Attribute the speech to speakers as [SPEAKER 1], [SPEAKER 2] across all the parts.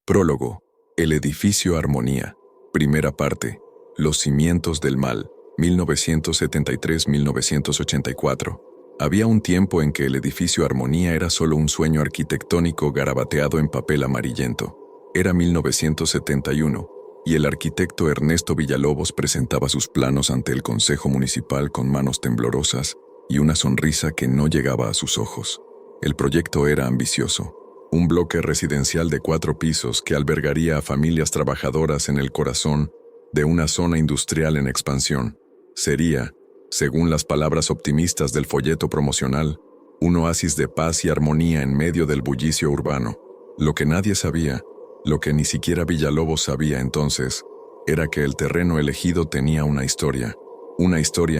[SPEAKER 1] Prólogo. El edificio Armonía. Primera parte. Los cimientos del mal. 1973-1984. Había un tiempo en que el edificio Armonía era solo un sueño arquitectónico garabateado en papel amarillento. Era 1971, y el arquitecto Ernesto Villalobos presentaba sus planos ante el Consejo Municipal con manos temblorosas y una sonrisa que no llegaba a sus ojos. El proyecto era ambicioso. Un bloque residencial de 4 pisos que albergaría a familias trabajadoras en el corazón de una zona industrial en expansión. Sería, según las palabras optimistas del folleto promocional, un oasis de paz y armonía en medio del bullicio urbano. Lo que nadie sabía, lo que ni siquiera Villalobos sabía entonces, era que el terreno elegido tenía una historia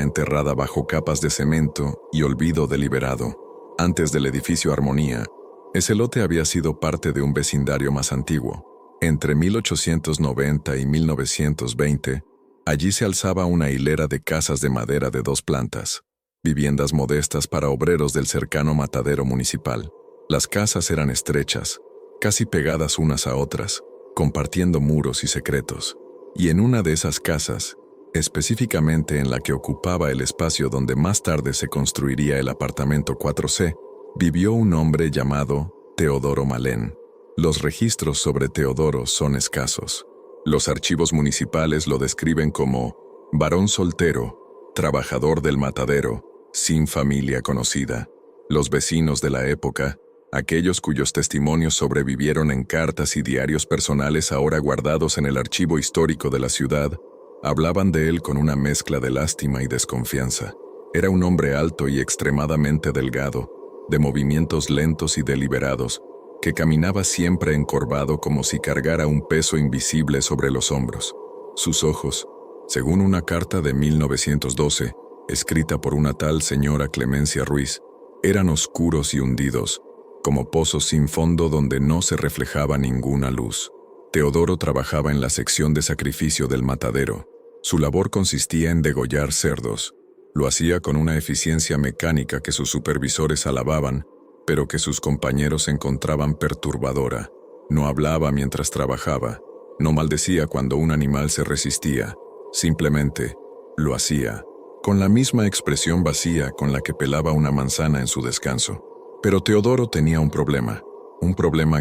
[SPEAKER 1] enterrada bajo capas de cemento y olvido deliberado. Antes del edificio Armonía, ese lote había sido parte de un vecindario más antiguo. Entre 1890 y 1920, allí se alzaba una hilera de casas de madera de 2 plantas, viviendas modestas para obreros del cercano matadero municipal. Las casas eran estrechas, casi pegadas unas a otras, compartiendo muros y secretos. Y en una de esas casas, específicamente en la que ocupaba el espacio donde más tarde se construiría el apartamento 4C, vivió un hombre llamado Teodoro Malén. Los registros sobre Teodoro son escasos. Los archivos municipales lo describen como varón soltero, trabajador del matadero, sin familia conocida. Los vecinos de la época, aquellos cuyos testimonios sobrevivieron en cartas y diarios personales ahora guardados en el archivo histórico de la ciudad, hablaban de él con una mezcla de lástima y desconfianza. Era un hombre alto y extremadamente delgado, de movimientos lentos y deliberados, que caminaba siempre encorvado como si cargara un peso invisible sobre los hombros. Sus ojos, según una carta de 1912, escrita por una tal señora Clemencia Ruiz, eran oscuros y hundidos, como pozos sin fondo donde no se reflejaba ninguna luz. Teodoro trabajaba en la sección de sacrificio del matadero. Su labor consistía en degollar cerdos. Lo hacía con una eficiencia mecánica que sus supervisores alababan, pero que sus compañeros encontraban perturbadora. No hablaba mientras trabajaba, no maldecía cuando un animal se resistía, simplemente lo hacía, con la misma expresión vacía con la que pelaba una manzana en su descanso. Pero Teodoro tenía un problema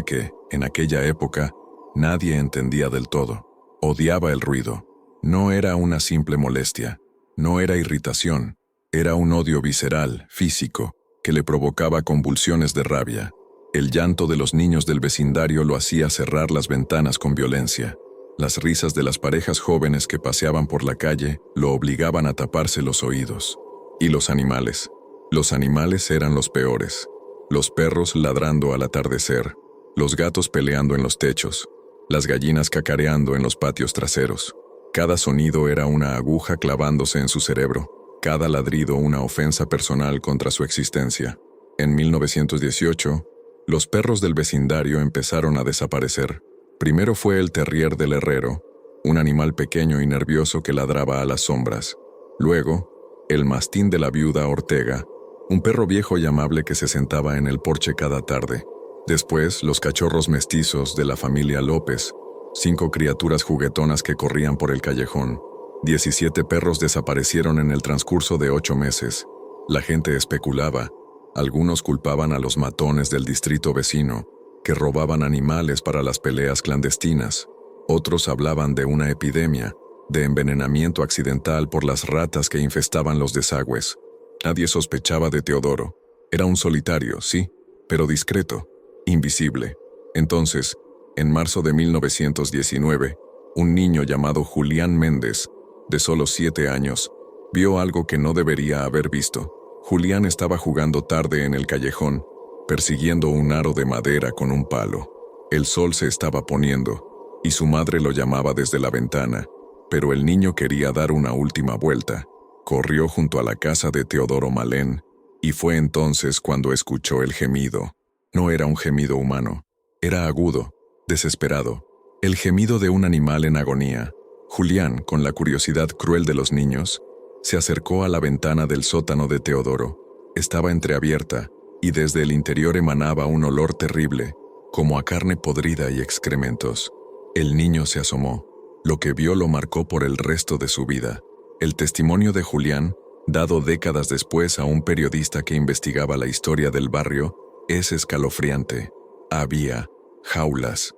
[SPEAKER 1] que, en aquella época, nadie entendía del todo. Odiaba el ruido. No era una simple molestia. No era irritación, era un odio visceral, físico, que le provocaba convulsiones de rabia. El llanto de los niños del vecindario lo hacía cerrar las ventanas con violencia. Las risas de las parejas jóvenes que paseaban por la calle lo obligaban a taparse los oídos. Y los animales. Los animales eran los peores. Los perros ladrando al atardecer, los gatos peleando en los techos, las gallinas cacareando en los patios traseros. Cada sonido era una aguja clavándose en su cerebro, cada ladrido una ofensa personal contra su existencia. En 1918, los perros del vecindario empezaron a desaparecer. Primero fue el terrier del herrero, un animal pequeño y nervioso que ladraba a las sombras. Luego, el mastín de la viuda Ortega, un perro viejo y amable que se sentaba en el porche cada tarde. Después, los cachorros mestizos de la familia López, 5 criaturas juguetonas que corrían por el callejón. 17 perros desaparecieron en el transcurso de 8 meses. La gente especulaba. Algunos culpaban a los matones del distrito vecino, que robaban animales para las peleas clandestinas. Otros hablaban de una epidemia, de envenenamiento accidental por las ratas que infestaban los desagües. Nadie sospechaba de Teodoro. Era un solitario, sí, pero discreto, invisible. Entonces, en marzo de 1919, un niño llamado Julián Méndez, de solo 7 años, vio algo que no debería haber visto. Julián estaba jugando tarde en el callejón, persiguiendo un aro de madera con un palo. El sol se estaba poniendo, y su madre lo llamaba desde la ventana, pero el niño quería dar una última vuelta. Corrió junto a la casa de Teodoro Malén, y fue entonces cuando escuchó el gemido. No era un gemido humano, era agudo, desesperado, el gemido de un animal en agonía. Julián, con la curiosidad cruel de los niños, se acercó a la ventana del sótano de Teodoro. Estaba entreabierta, y desde el interior emanaba un olor terrible, como a carne podrida y excrementos. El niño se asomó. Lo que vio lo marcó por el resto de su vida. El testimonio de Julián, dado décadas después a un periodista que investigaba la historia del barrio, es escalofriante. Había jaulas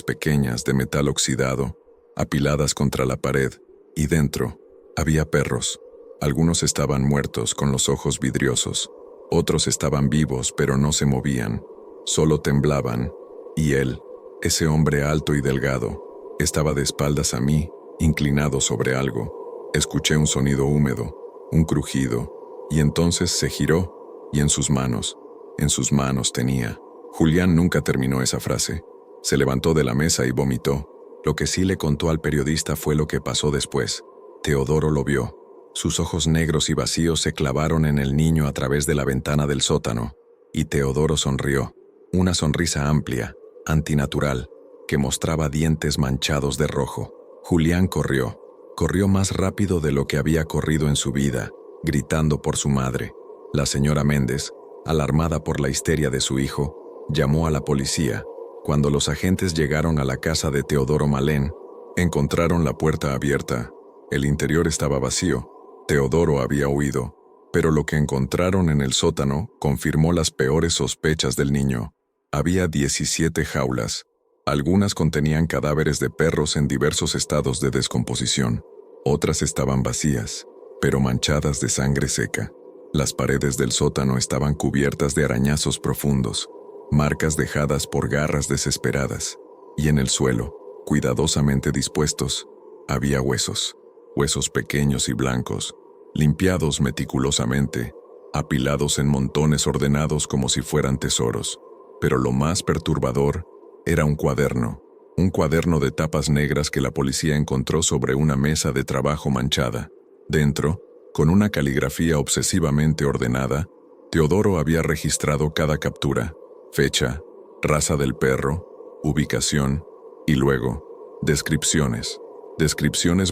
[SPEAKER 1] pequeñas de metal oxidado, apiladas contra la pared, y dentro había perros. Algunos estaban muertos con los ojos vidriosos, otros estaban vivos pero no se movían, solo temblaban, y él, ese hombre alto y delgado, estaba de espaldas a mí, inclinado sobre algo. Escuché un sonido húmedo, un crujido, y entonces se giró, y en sus manos tenía. Julián nunca terminó esa frase. Se levantó de la mesa y vomitó. Lo que sí le contó al periodista fue lo que pasó después. Teodoro lo vio. Sus ojos negros y vacíos se clavaron en el niño a través de la ventana del sótano, y Teodoro sonrió. Una sonrisa amplia, antinatural, que mostraba dientes manchados de rojo. Julián corrió más rápido de lo que había corrido en su vida, gritando por su madre. La señora Méndez, alarmada por la histeria de su hijo, llamó a la policía. Cuando los agentes llegaron a la casa de Teodoro Malén, encontraron la puerta abierta. El interior estaba vacío. Teodoro había huido, pero lo que encontraron en el sótano confirmó las peores sospechas del niño. Había 17 jaulas. Algunas contenían cadáveres de perros en diversos estados de descomposición. Otras estaban vacías, pero manchadas de sangre seca. Las paredes del sótano estaban cubiertas de arañazos profundos, marcas dejadas por garras desesperadas, y en el suelo, cuidadosamente dispuestos, había huesos pequeños y blancos, limpiados meticulosamente, apilados en montones ordenados como si fueran tesoros. Pero lo más perturbador era un cuaderno de tapas negras que la policía encontró sobre una mesa de trabajo manchada. Dentro, con una caligrafía obsesivamente ordenada, Teodoro había registrado cada captura, fecha, raza del perro, ubicación, y luego, descripciones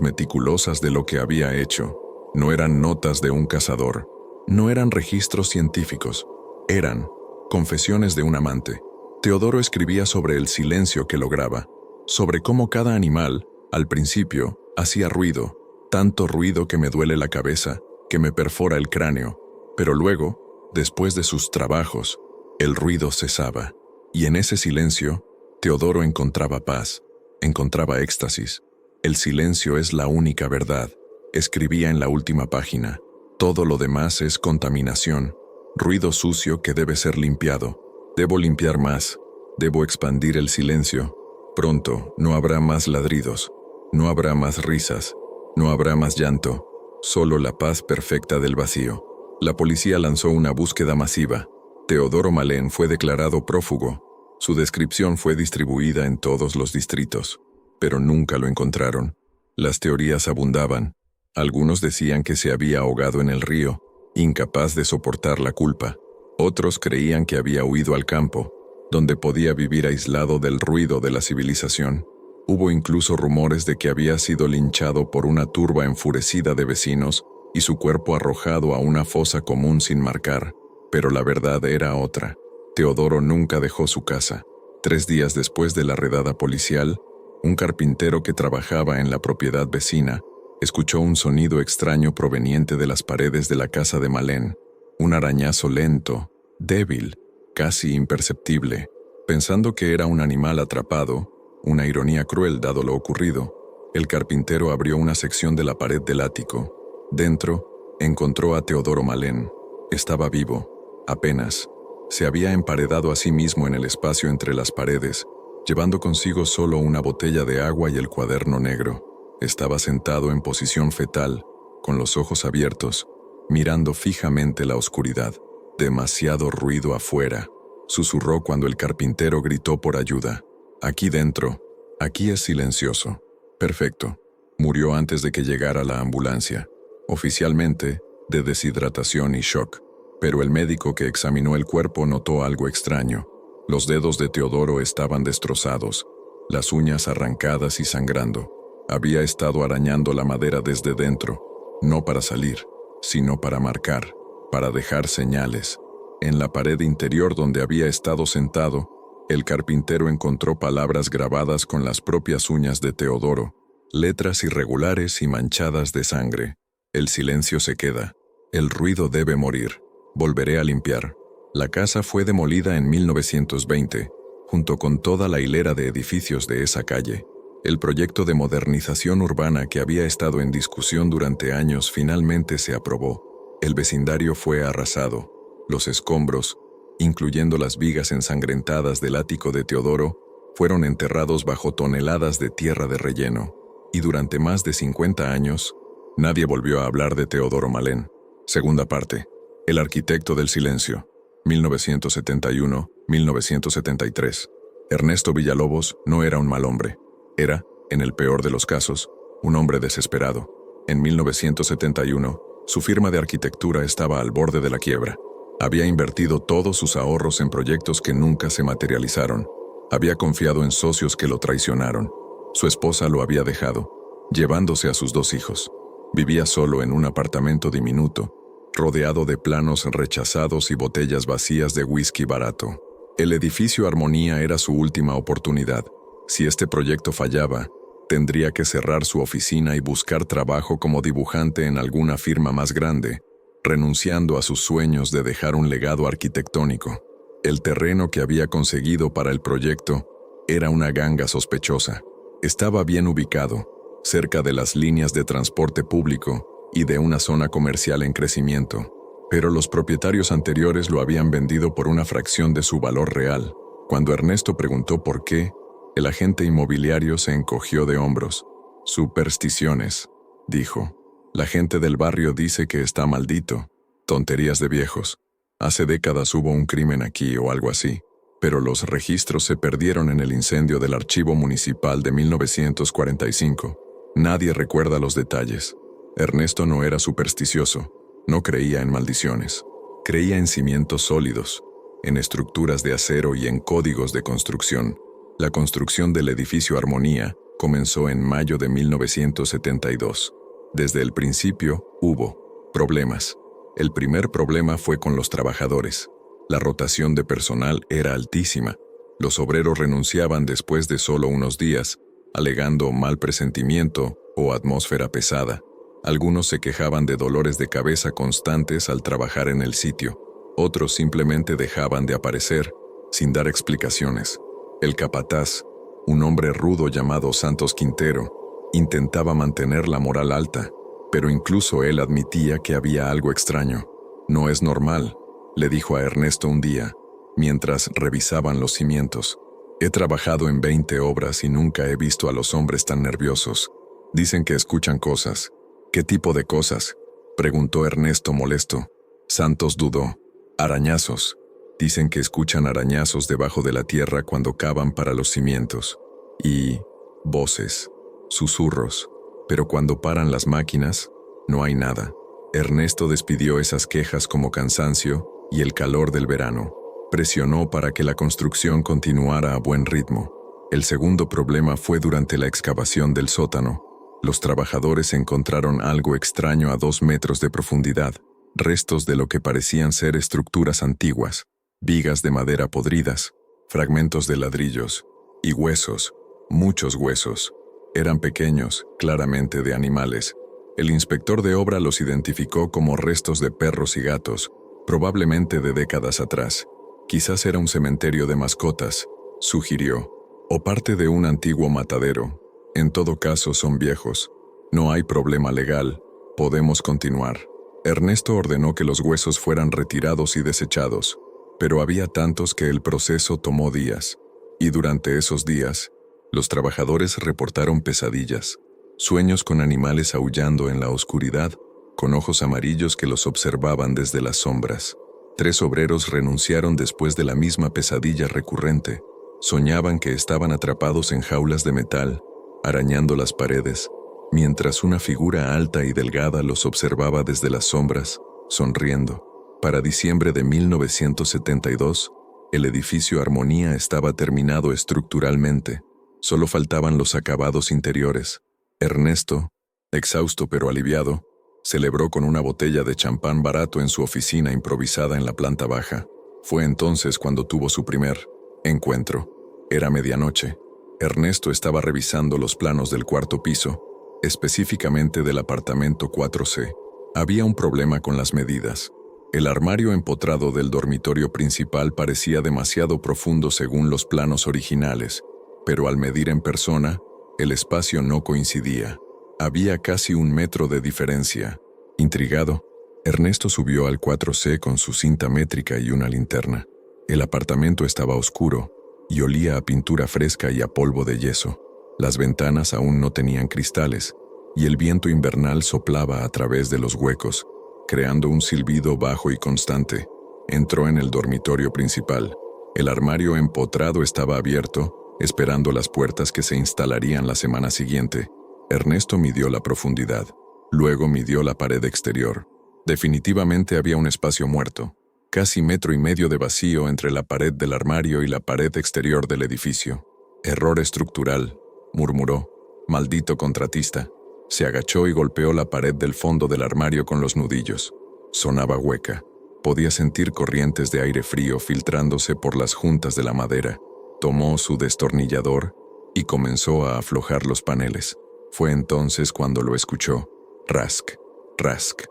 [SPEAKER 1] meticulosas de lo que había hecho. No eran notas de un cazador, no eran registros científicos, eran confesiones de un amante. Teodoro escribía sobre el silencio que lograba, sobre cómo cada animal, al principio, hacía ruido, tanto ruido que me duele la cabeza, que me perfora el cráneo, pero luego, después de sus trabajos, el ruido cesaba, y en ese silencio, Teodoro encontraba paz, encontraba éxtasis. El silencio es la única verdad, escribía en la última página. Todo lo demás es contaminación, ruido sucio que debe ser limpiado. Debo limpiar más, debo expandir el silencio. Pronto no habrá más ladridos, no habrá más risas, no habrá más llanto, solo la paz perfecta del vacío. La policía lanzó una búsqueda masiva. Teodoro Malén fue declarado prófugo. Su descripción fue distribuida en todos los distritos, pero nunca lo encontraron. Las teorías abundaban. Algunos decían que se había ahogado en el río, incapaz de soportar la culpa. Otros creían que había huido al campo, donde podía vivir aislado del ruido de la civilización. Hubo incluso rumores de que había sido linchado por una turba enfurecida de vecinos y su cuerpo arrojado a una fosa común sin marcar. Pero la verdad era otra. Teodoro nunca dejó su casa. 3 días después de la redada policial, un carpintero que trabajaba en la propiedad vecina escuchó un sonido extraño proveniente de las paredes de la casa de Malén. Un arañazo lento, débil, casi imperceptible. Pensando que era un animal atrapado, una ironía cruel dado lo ocurrido, el carpintero abrió una sección de la pared del ático. Dentro, encontró a Teodoro Malén. Estaba vivo, apenas. Se había emparedado a sí mismo en el espacio entre las paredes, llevando consigo solo una botella de agua y el cuaderno negro. Estaba sentado en posición fetal, con los ojos abiertos, mirando fijamente la oscuridad. Demasiado ruido afuera, susurró cuando el carpintero gritó por ayuda. Aquí dentro, aquí es silencioso. Perfecto. Murió antes de que llegara la ambulancia. Oficialmente, de deshidratación y shock. Pero el médico que examinó el cuerpo notó algo extraño. Los dedos de Teodoro estaban destrozados, las uñas arrancadas y sangrando. Había estado arañando la madera desde dentro, no para salir, sino para marcar, para dejar señales. En la pared interior donde había estado sentado, El carpintero encontró palabras grabadas con las propias uñas de Teodoro, letras irregulares y manchadas de sangre. El silencio se queda. El ruido debe morir. Volveré a limpiar. La casa fue demolida en 1920, junto con toda la hilera de edificios de esa calle. El proyecto de modernización urbana que había estado en discusión durante años finalmente se aprobó. El vecindario fue arrasado. Los escombros, incluyendo las vigas ensangrentadas del ático de Teodoro, fueron enterrados bajo toneladas de tierra de relleno. Y durante más de 50 años, nadie volvió a hablar de Teodoro Malén. Segunda parte. El arquitecto del silencio. 1971-1973. Ernesto Villalobos no era un mal hombre. Era, en el peor de los casos, un hombre desesperado. En 1971, su firma de arquitectura estaba al borde de la quiebra. Había invertido todos sus ahorros en proyectos que nunca se materializaron. Había confiado en socios que lo traicionaron. Su esposa lo había dejado, llevándose a sus 2 hijos. Vivía solo en un apartamento diminuto, rodeado de planos rechazados y botellas vacías de whisky barato. El edificio Armonía era su última oportunidad. Si este proyecto fallaba, tendría que cerrar su oficina y buscar trabajo como dibujante en alguna firma más grande, renunciando a sus sueños de dejar un legado arquitectónico. El terreno que había conseguido para el proyecto era una ganga sospechosa. Estaba bien ubicado, cerca de las líneas de transporte público y de una zona comercial en crecimiento, pero los propietarios anteriores lo habían vendido por una fracción de su valor real. Cuando Ernesto preguntó por qué, el agente inmobiliario se encogió de hombros. «Supersticiones», dijo. «La gente del barrio dice que está maldito. Tonterías de viejos. Hace décadas hubo un crimen aquí o algo así, pero los registros se perdieron en el incendio del archivo municipal de 1945. Nadie recuerda los detalles». Ernesto no era supersticioso, no creía en maldiciones. Creía en cimientos sólidos, en estructuras de acero y en códigos de construcción. La construcción del edificio Armonía comenzó en mayo de 1972. Desde el principio hubo problemas. El primer problema fue con los trabajadores. La rotación de personal era altísima. Los obreros renunciaban después de solo unos días, alegando mal presentimiento o atmósfera pesada. Algunos se quejaban de dolores de cabeza constantes al trabajar en el sitio. Otros simplemente dejaban de aparecer, sin dar explicaciones. El capataz, un hombre rudo llamado Santos Quintero, intentaba mantener la moral alta, pero incluso él admitía que había algo extraño. «No es normal», le dijo a Ernesto un día, mientras revisaban los cimientos. «He trabajado en 20 obras y nunca he visto a los hombres tan nerviosos. Dicen que escuchan cosas». «¿Qué tipo de cosas?», preguntó Ernesto molesto. Santos dudó. «Arañazos. Dicen que escuchan arañazos debajo de la tierra cuando cavan para los cimientos. Y voces, susurros. Pero cuando paran las máquinas, no hay nada». Ernesto despidió esas quejas como cansancio y el calor del verano. Presionó para que la construcción continuara a buen ritmo. El segundo problema fue durante la excavación del sótano. Los trabajadores encontraron algo extraño a 2 metros de profundidad, restos de lo que parecían ser estructuras antiguas, vigas de madera podridas, fragmentos de ladrillos y huesos, muchos huesos. Eran pequeños, claramente de animales. El inspector de obra los identificó como restos de perros y gatos, probablemente de décadas atrás. Quizás era un cementerio de mascotas, sugirió, o parte de un antiguo matadero. En todo caso son viejos. No hay problema legal. Podemos continuar. Ernesto ordenó que los huesos fueran retirados y desechados, pero había tantos que el proceso tomó días. Y durante esos días, los trabajadores reportaron pesadillas, sueños con animales aullando en la oscuridad, con ojos amarillos que los observaban desde las sombras. 3 obreros renunciaron después de la misma pesadilla recurrente. Soñaban que estaban atrapados en jaulas de metal, arañando las paredes, mientras una figura alta y delgada los observaba desde las sombras, sonriendo. Para diciembre de 1972, el edificio Armonía estaba terminado estructuralmente. Solo faltaban los acabados interiores. Ernesto, exhausto pero aliviado, celebró con una botella de champán barato en su oficina improvisada en la planta baja. Fue entonces cuando tuvo su primer Encuentro. Era medianoche. Ernesto estaba revisando los planos del cuarto piso, específicamente del apartamento 4C. Había un problema con las medidas. El armario empotrado del dormitorio principal parecía demasiado profundo según los planos originales, pero al medir en persona, el espacio no coincidía. Había casi 1 metro de diferencia. Intrigado, Ernesto subió al 4C con su cinta métrica y una linterna. El apartamento estaba oscuro y olía a pintura fresca y a polvo de yeso. Las ventanas aún no tenían cristales y el viento invernal soplaba a través de los huecos, creando un silbido bajo y constante. Entró en el dormitorio principal. El armario empotrado estaba abierto, esperando las puertas que se instalarían la semana siguiente. Ernesto midió la profundidad. Luego midió la pared exterior. Definitivamente había un espacio muerto. Casi 1,5 metros de vacío entre la pared del armario y la pared exterior del edificio. Error estructural, murmuró. Maldito contratista. Se agachó y golpeó la pared del fondo del armario con los nudillos. Sonaba hueca. Podía sentir corrientes de aire frío filtrándose por las juntas de la madera. Tomó su destornillador y comenzó a aflojar los paneles. Fue entonces cuando lo escuchó. Rask, rask,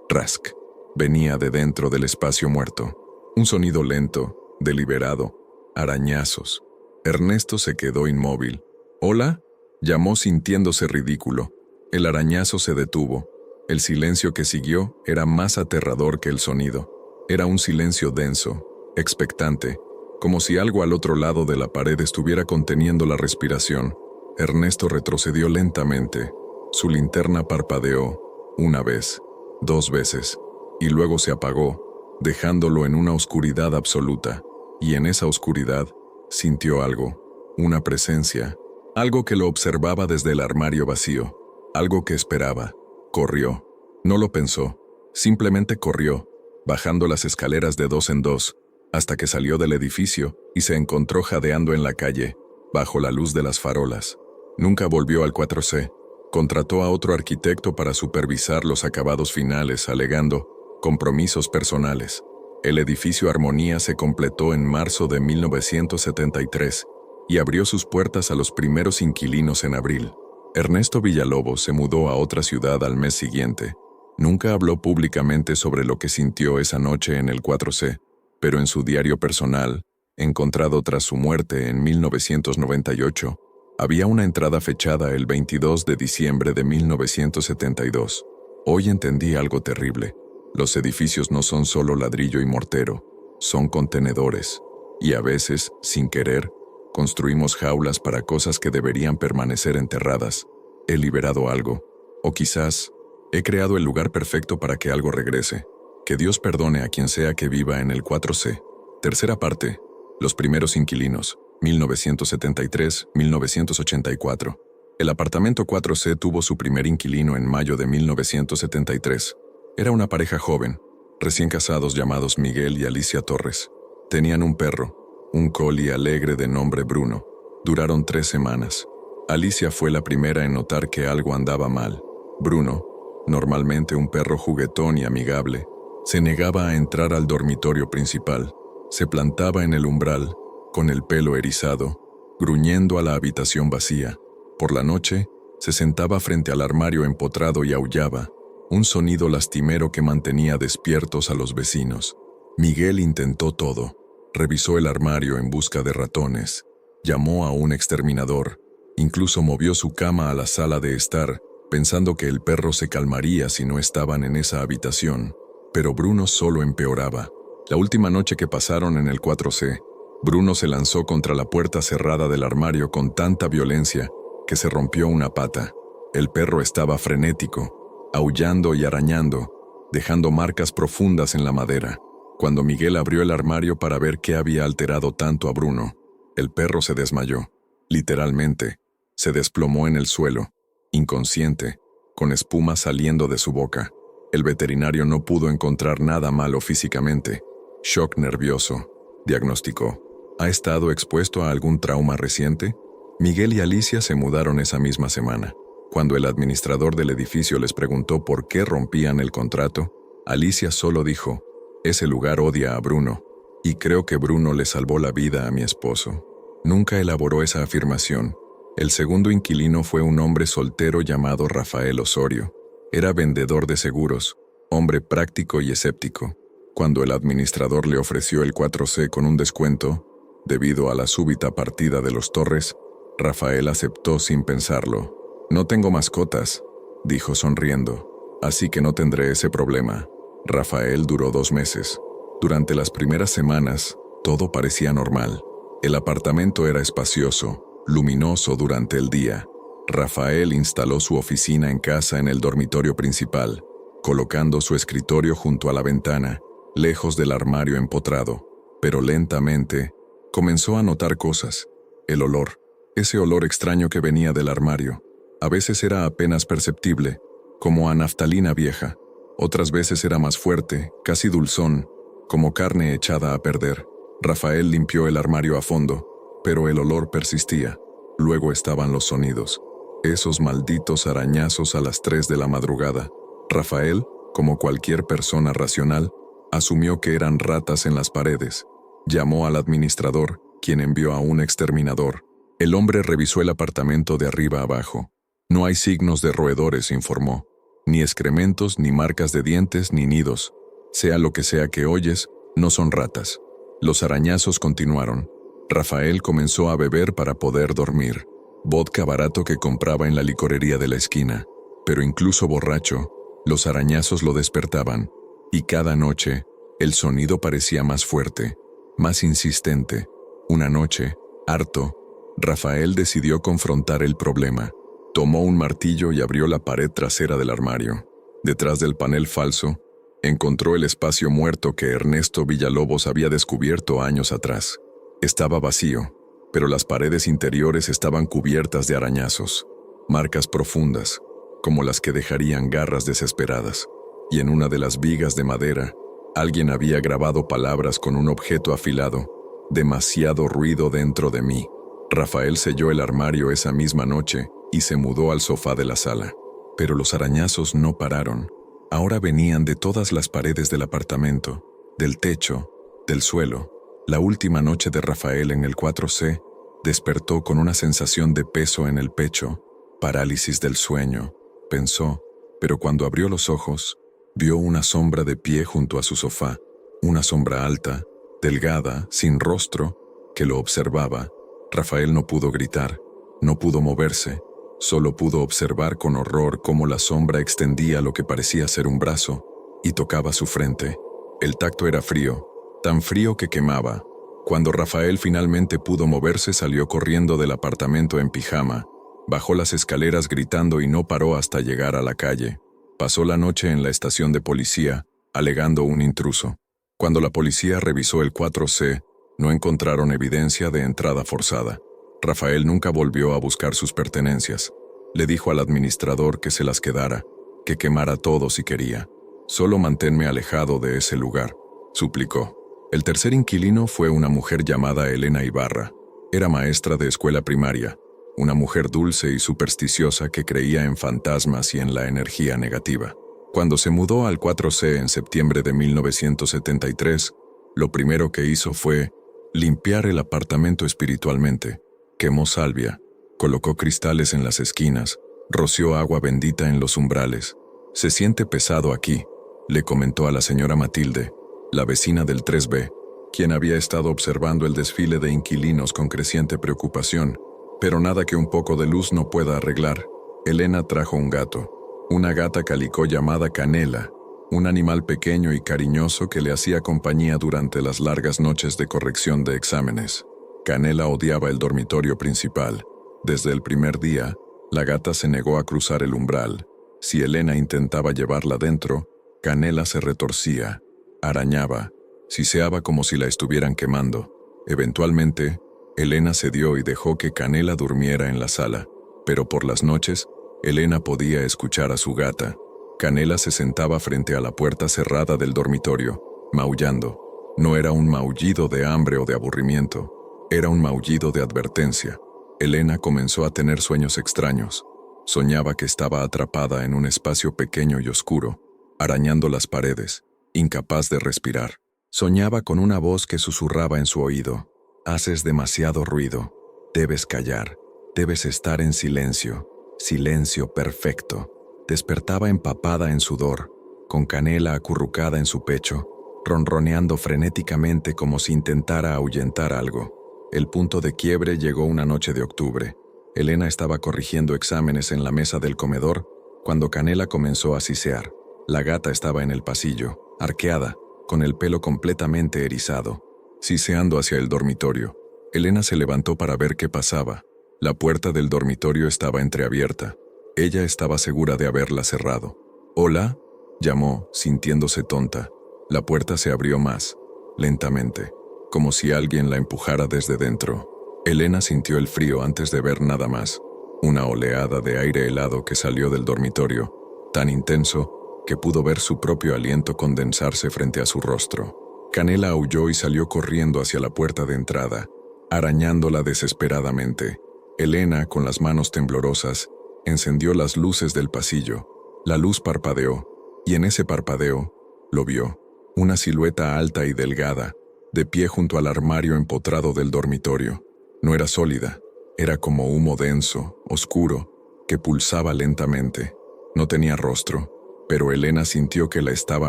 [SPEAKER 1] rask. Venía de dentro del espacio muerto. Un sonido lento, deliberado, arañazos. Ernesto se quedó inmóvil. «¿Hola?», llamó sintiéndose ridículo. El arañazo se detuvo. El silencio que siguió era más aterrador que el sonido. Era un silencio denso, expectante, como si algo al otro lado de la pared estuviera conteniendo la respiración. Ernesto retrocedió lentamente. Su linterna parpadeó, 1 vez, 2 veces, y luego se apagó, dejándolo en una oscuridad absoluta. Y en esa oscuridad sintió algo, una presencia, algo que lo observaba desde el armario vacío, algo que esperaba. Corrió. No lo pensó, simplemente corrió, bajando las escaleras de 2 en 2, hasta que salió del edificio y se encontró jadeando en la calle, bajo la luz de las farolas. Nunca volvió al 4C. Contrató a otro arquitecto para supervisar los acabados finales, alegando compromisos personales. El edificio Armonía se completó en marzo de 1973 y abrió sus puertas a los primeros inquilinos en abril. Ernesto Villalobos se mudó a otra ciudad al mes siguiente. Nunca habló públicamente sobre lo que sintió esa noche en el 4C, pero en su diario personal, encontrado tras su muerte en 1998, había una entrada fechada el 22 de diciembre de 1972. Hoy entendí algo terrible. Los edificios no son solo ladrillo y mortero, son contenedores. Y a veces, sin querer, construimos jaulas para cosas que deberían permanecer enterradas. He liberado algo. O quizás, he creado el lugar perfecto para que algo regrese. Que Dios perdone a quien sea que viva en el 4C. Tercera parte. Los primeros inquilinos. 1973-1984. El apartamento 4C tuvo su primer inquilino en mayo de 1973. Era una pareja joven, recién casados llamados Miguel y Alicia Torres. Tenían un perro, un collie alegre de nombre Bruno. Duraron 3 semanas. Alicia fue la primera en notar que algo andaba mal. Bruno, normalmente un perro juguetón y amigable, se negaba a entrar al dormitorio principal. Se plantaba en el umbral, con el pelo erizado, gruñendo a la habitación vacía. Por la noche, se sentaba frente al armario empotrado y aullaba, un sonido lastimero que mantenía despiertos a los vecinos. Miguel intentó todo. Revisó el armario en busca de ratones. Llamó a un exterminador. Incluso movió su cama a la sala de estar, pensando que el perro se calmaría si no estaban en esa habitación. Pero Bruno solo empeoraba. La última noche que pasaron en el 4C, Bruno se lanzó contra la puerta cerrada del armario con tanta violencia que se rompió una pata. El perro estaba frenético, aullando y arañando, dejando marcas profundas en la madera. Cuando Miguel abrió el armario para ver qué había alterado tanto a Bruno, el perro se desmayó. Literalmente, se desplomó en el suelo, inconsciente, con espuma saliendo de su boca. El veterinario no pudo encontrar nada malo físicamente. Shock nervioso, diagnosticó. ¿Ha estado expuesto a algún trauma reciente? Miguel y Alicia se mudaron esa misma semana. Cuando el administrador del edificio les preguntó por qué rompían el contrato, Alicia solo dijo, «Ese lugar odia a Bruno». Y creo que Bruno le salvó la vida a mi esposo. Nunca elaboró esa afirmación. El segundo inquilino fue un hombre soltero llamado Rafael Osorio. Era vendedor de seguros, hombre práctico y escéptico. Cuando el administrador le ofreció el 4C con un descuento, debido a la súbita partida de los Torres, Rafael aceptó sin pensarlo. «No tengo mascotas», dijo sonriendo, «así que no tendré ese problema». Rafael duró 2 meses. Durante las primeras semanas, todo parecía normal. El apartamento era espacioso, luminoso durante el día. Rafael instaló su oficina en casa en el dormitorio principal, colocando su escritorio junto a la ventana, lejos del armario empotrado. Pero lentamente, comenzó a notar cosas. El olor, ese olor extraño que venía del armario. A veces era apenas perceptible, como a naftalina vieja. Otras veces era más fuerte, casi dulzón, como carne echada a perder. Rafael limpió el armario a fondo, pero el olor persistía. Luego estaban los sonidos. Esos malditos arañazos a las 3 de la madrugada. Rafael, como cualquier persona racional, asumió que eran ratas en las paredes. Llamó al administrador, quien envió a un exterminador. El hombre revisó el apartamento de arriba abajo. «No hay signos de roedores», informó. «Ni excrementos, ni marcas de dientes, ni nidos. Sea lo que sea que oyes, no son ratas». Los arañazos continuaron. Rafael comenzó a beber para poder dormir. Vodka barato que compraba en la licorería de la esquina. Pero incluso borracho, los arañazos lo despertaban. Y cada noche, el sonido parecía más fuerte, más insistente. Una noche, harto, Rafael decidió confrontar el problema. Tomó un martillo y abrió la pared trasera del armario. Detrás del panel falso, encontró el espacio muerto que Ernesto Villalobos había descubierto años atrás. Estaba vacío, pero las paredes interiores estaban cubiertas de arañazos, marcas profundas, como las que dejarían garras desesperadas. Y en una de las vigas de madera, alguien había grabado palabras con un objeto afilado: «Demasiado ruido dentro de mí». Rafael selló el armario esa misma noche y se mudó al sofá de la sala. Pero los arañazos no pararon. Ahora venían de todas las paredes del apartamento, del techo, del suelo. La última noche de Rafael en el 4C despertó con una sensación de peso en el pecho, parálisis del sueño, pensó, pero cuando abrió los ojos, vio una sombra de pie junto a su sofá, una sombra alta, delgada, sin rostro, que lo observaba. Rafael no pudo gritar, no pudo moverse, solo pudo observar con horror cómo la sombra extendía lo que parecía ser un brazo y tocaba su frente. El tacto era frío, tan frío que quemaba. Cuando Rafael finalmente pudo moverse, salió corriendo del apartamento en pijama, bajó las escaleras gritando y no paró hasta llegar a la calle. Pasó la noche en la estación de policía, alegando un intruso. Cuando la policía revisó el 4C, no encontraron evidencia de entrada forzada. Rafael nunca volvió a buscar sus pertenencias. Le dijo al administrador que se las quedara, que quemara todo si quería. «Solo manténme alejado de ese lugar», suplicó. El tercer inquilino fue una mujer llamada Elena Ibarra. Era maestra de escuela primaria, una mujer dulce y supersticiosa que creía en fantasmas y en la energía negativa. Cuando se mudó al 4C en septiembre de 1973, lo primero que hizo fue limpiar el apartamento espiritualmente. Quemó salvia, colocó cristales en las esquinas, roció agua bendita en los umbrales. «Se siente pesado aquí», le comentó a la señora Matilde, la vecina del 3B, quien había estado observando el desfile de inquilinos con creciente preocupación. «Pero nada que un poco de luz no pueda arreglar». Elena trajo un gato, una gata calicó llamada Canela, un animal pequeño y cariñoso que le hacía compañía durante las largas noches de corrección de exámenes. Canela odiaba el dormitorio principal. Desde el primer día, la gata se negó a cruzar el umbral. Si Elena intentaba llevarla dentro, Canela se retorcía, arañaba, siseaba como si la estuvieran quemando. Eventualmente, Elena cedió y dejó que Canela durmiera en la sala, pero por las noches, Elena podía escuchar a su gata. Canela se sentaba frente a la puerta cerrada del dormitorio, maullando. No era un maullido de hambre o de aburrimiento, era un maullido de advertencia. Elena comenzó a tener sueños extraños. Soñaba que estaba atrapada en un espacio pequeño y oscuro, arañando las paredes, incapaz de respirar. Soñaba con una voz que susurraba en su oído: «Haces demasiado ruido. Debes callar. Debes estar en silencio. Silencio perfecto». Despertaba empapada en sudor, con Canela acurrucada en su pecho, ronroneando frenéticamente como si intentara ahuyentar algo. El punto de quiebre llegó una noche de octubre. Elena estaba corrigiendo exámenes en la mesa del comedor cuando Canela comenzó a sisear. La gata estaba en el pasillo, arqueada, con el pelo completamente erizado, siseando hacia el dormitorio. Elena se levantó para ver qué pasaba. La puerta del dormitorio estaba entreabierta. Ella estaba segura de haberla cerrado. «¿Hola?», llamó, sintiéndose tonta. La puerta se abrió más, lentamente, como si alguien la empujara desde dentro. Elena sintió el frío antes de ver nada más. Una oleada de aire helado que salió del dormitorio, tan intenso que pudo ver su propio aliento condensarse frente a su rostro. Canela aulló y salió corriendo hacia la puerta de entrada, arañándola desesperadamente. Elena, con las manos temblorosas, encendió las luces del pasillo. La luz parpadeó, y en ese parpadeo, lo vio, una silueta alta y delgada, de pie junto al armario empotrado del dormitorio. No era sólida, era como humo denso, oscuro, que pulsaba lentamente. No tenía rostro, pero Elena sintió que la estaba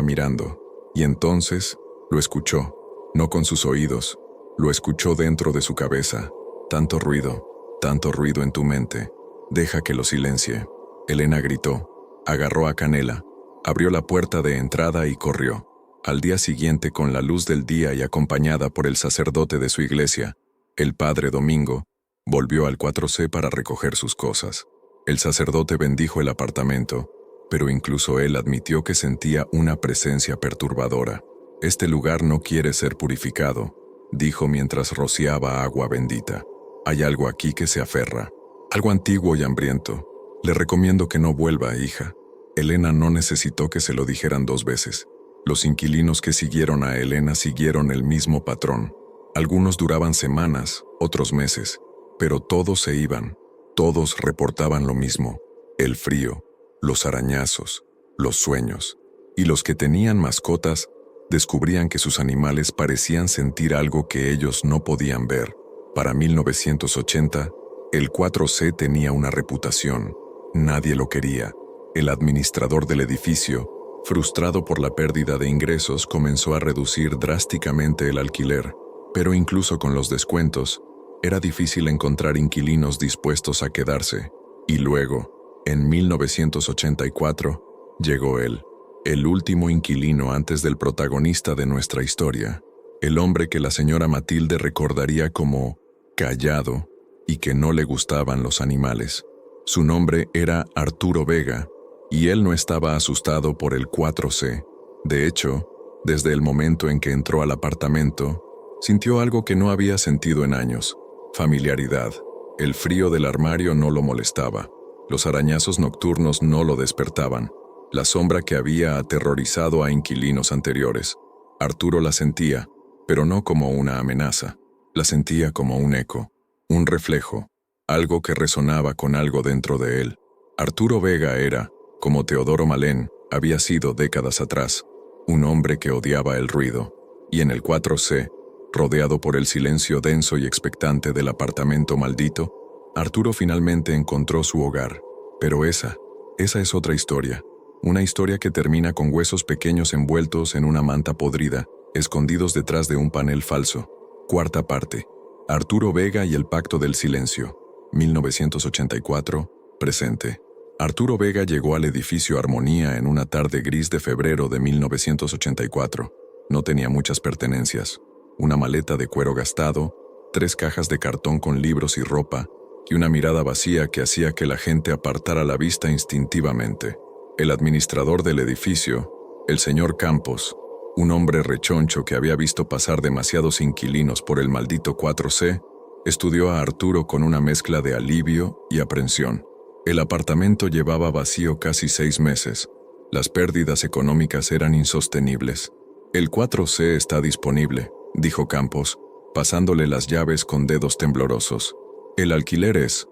[SPEAKER 1] mirando, y entonces lo escuchó, no con sus oídos, lo escuchó dentro de su cabeza. Tanto ruido en tu mente. Deja que lo silencie. Elena gritó, agarró a Canela, abrió la puerta de entrada y corrió. Al día siguiente, con la luz del día y acompañada por el sacerdote de su iglesia, el padre Domingo, volvió al 4C para recoger sus cosas. El sacerdote bendijo el apartamento, pero incluso él admitió que sentía una presencia perturbadora. «Este lugar no quiere ser purificado», dijo mientras rociaba agua bendita. «Hay algo aquí que se aferra. Algo antiguo y hambriento. Le recomiendo que no vuelva, hija». Elena no necesitó que se lo dijeran 2 veces. Los inquilinos que siguieron a Elena siguieron el mismo patrón. Algunos duraban semanas, otros meses, pero todos se iban. Todos reportaban lo mismo: el frío, los arañazos, los sueños. Y los que tenían mascotas descubrían que sus animales parecían sentir algo que ellos no podían ver. Para 1980, el 4C tenía una reputación. Nadie lo quería. El administrador del edificio, frustrado por la pérdida de ingresos, comenzó a reducir drásticamente el alquiler, pero incluso con los descuentos, era difícil encontrar inquilinos dispuestos a quedarse. Y luego, en 1984, llegó él, el último inquilino antes del protagonista de nuestra historia, el hombre que la señora Matilde recordaría como callado y que no le gustaban los animales. Su nombre era Arturo Vega, y él no estaba asustado por el 4C. De hecho, desde el momento en que entró al apartamento, sintió algo que no había sentido en años: familiaridad. El frío del armario no lo molestaba. Los arañazos nocturnos no lo despertaban. La sombra que había aterrorizado a inquilinos anteriores. Arturo la sentía, pero no como una amenaza. La sentía como un eco, un reflejo, algo que resonaba con algo dentro de él. Arturo Vega era, como Teodoro Malén había sido décadas atrás, un hombre que odiaba el ruido. Y en el 4C, rodeado por el silencio denso y expectante del apartamento maldito, Arturo finalmente encontró su hogar. Pero esa es otra historia. Una historia que termina con huesos pequeños envueltos en una manta podrida, escondidos detrás de un panel falso. Cuarta parte. Arturo Vega y el Pacto del Silencio. 1984, presente. Arturo Vega llegó al edificio Armonía en una tarde gris de febrero de 1984. No tenía muchas pertenencias. Una maleta de cuero gastado, 3 cajas de cartón con libros y ropa, y una mirada vacía que hacía que la gente apartara la vista instintivamente. El administrador del edificio, el señor Campos, un hombre rechoncho que había visto pasar demasiados inquilinos por el maldito 4C, estudió a Arturo con una mezcla de alivio y aprensión. El apartamento llevaba vacío casi 6 meses. Las pérdidas económicas eran insostenibles. «El 4C está disponible», dijo Campos, pasándole las llaves con dedos temblorosos. «El alquiler es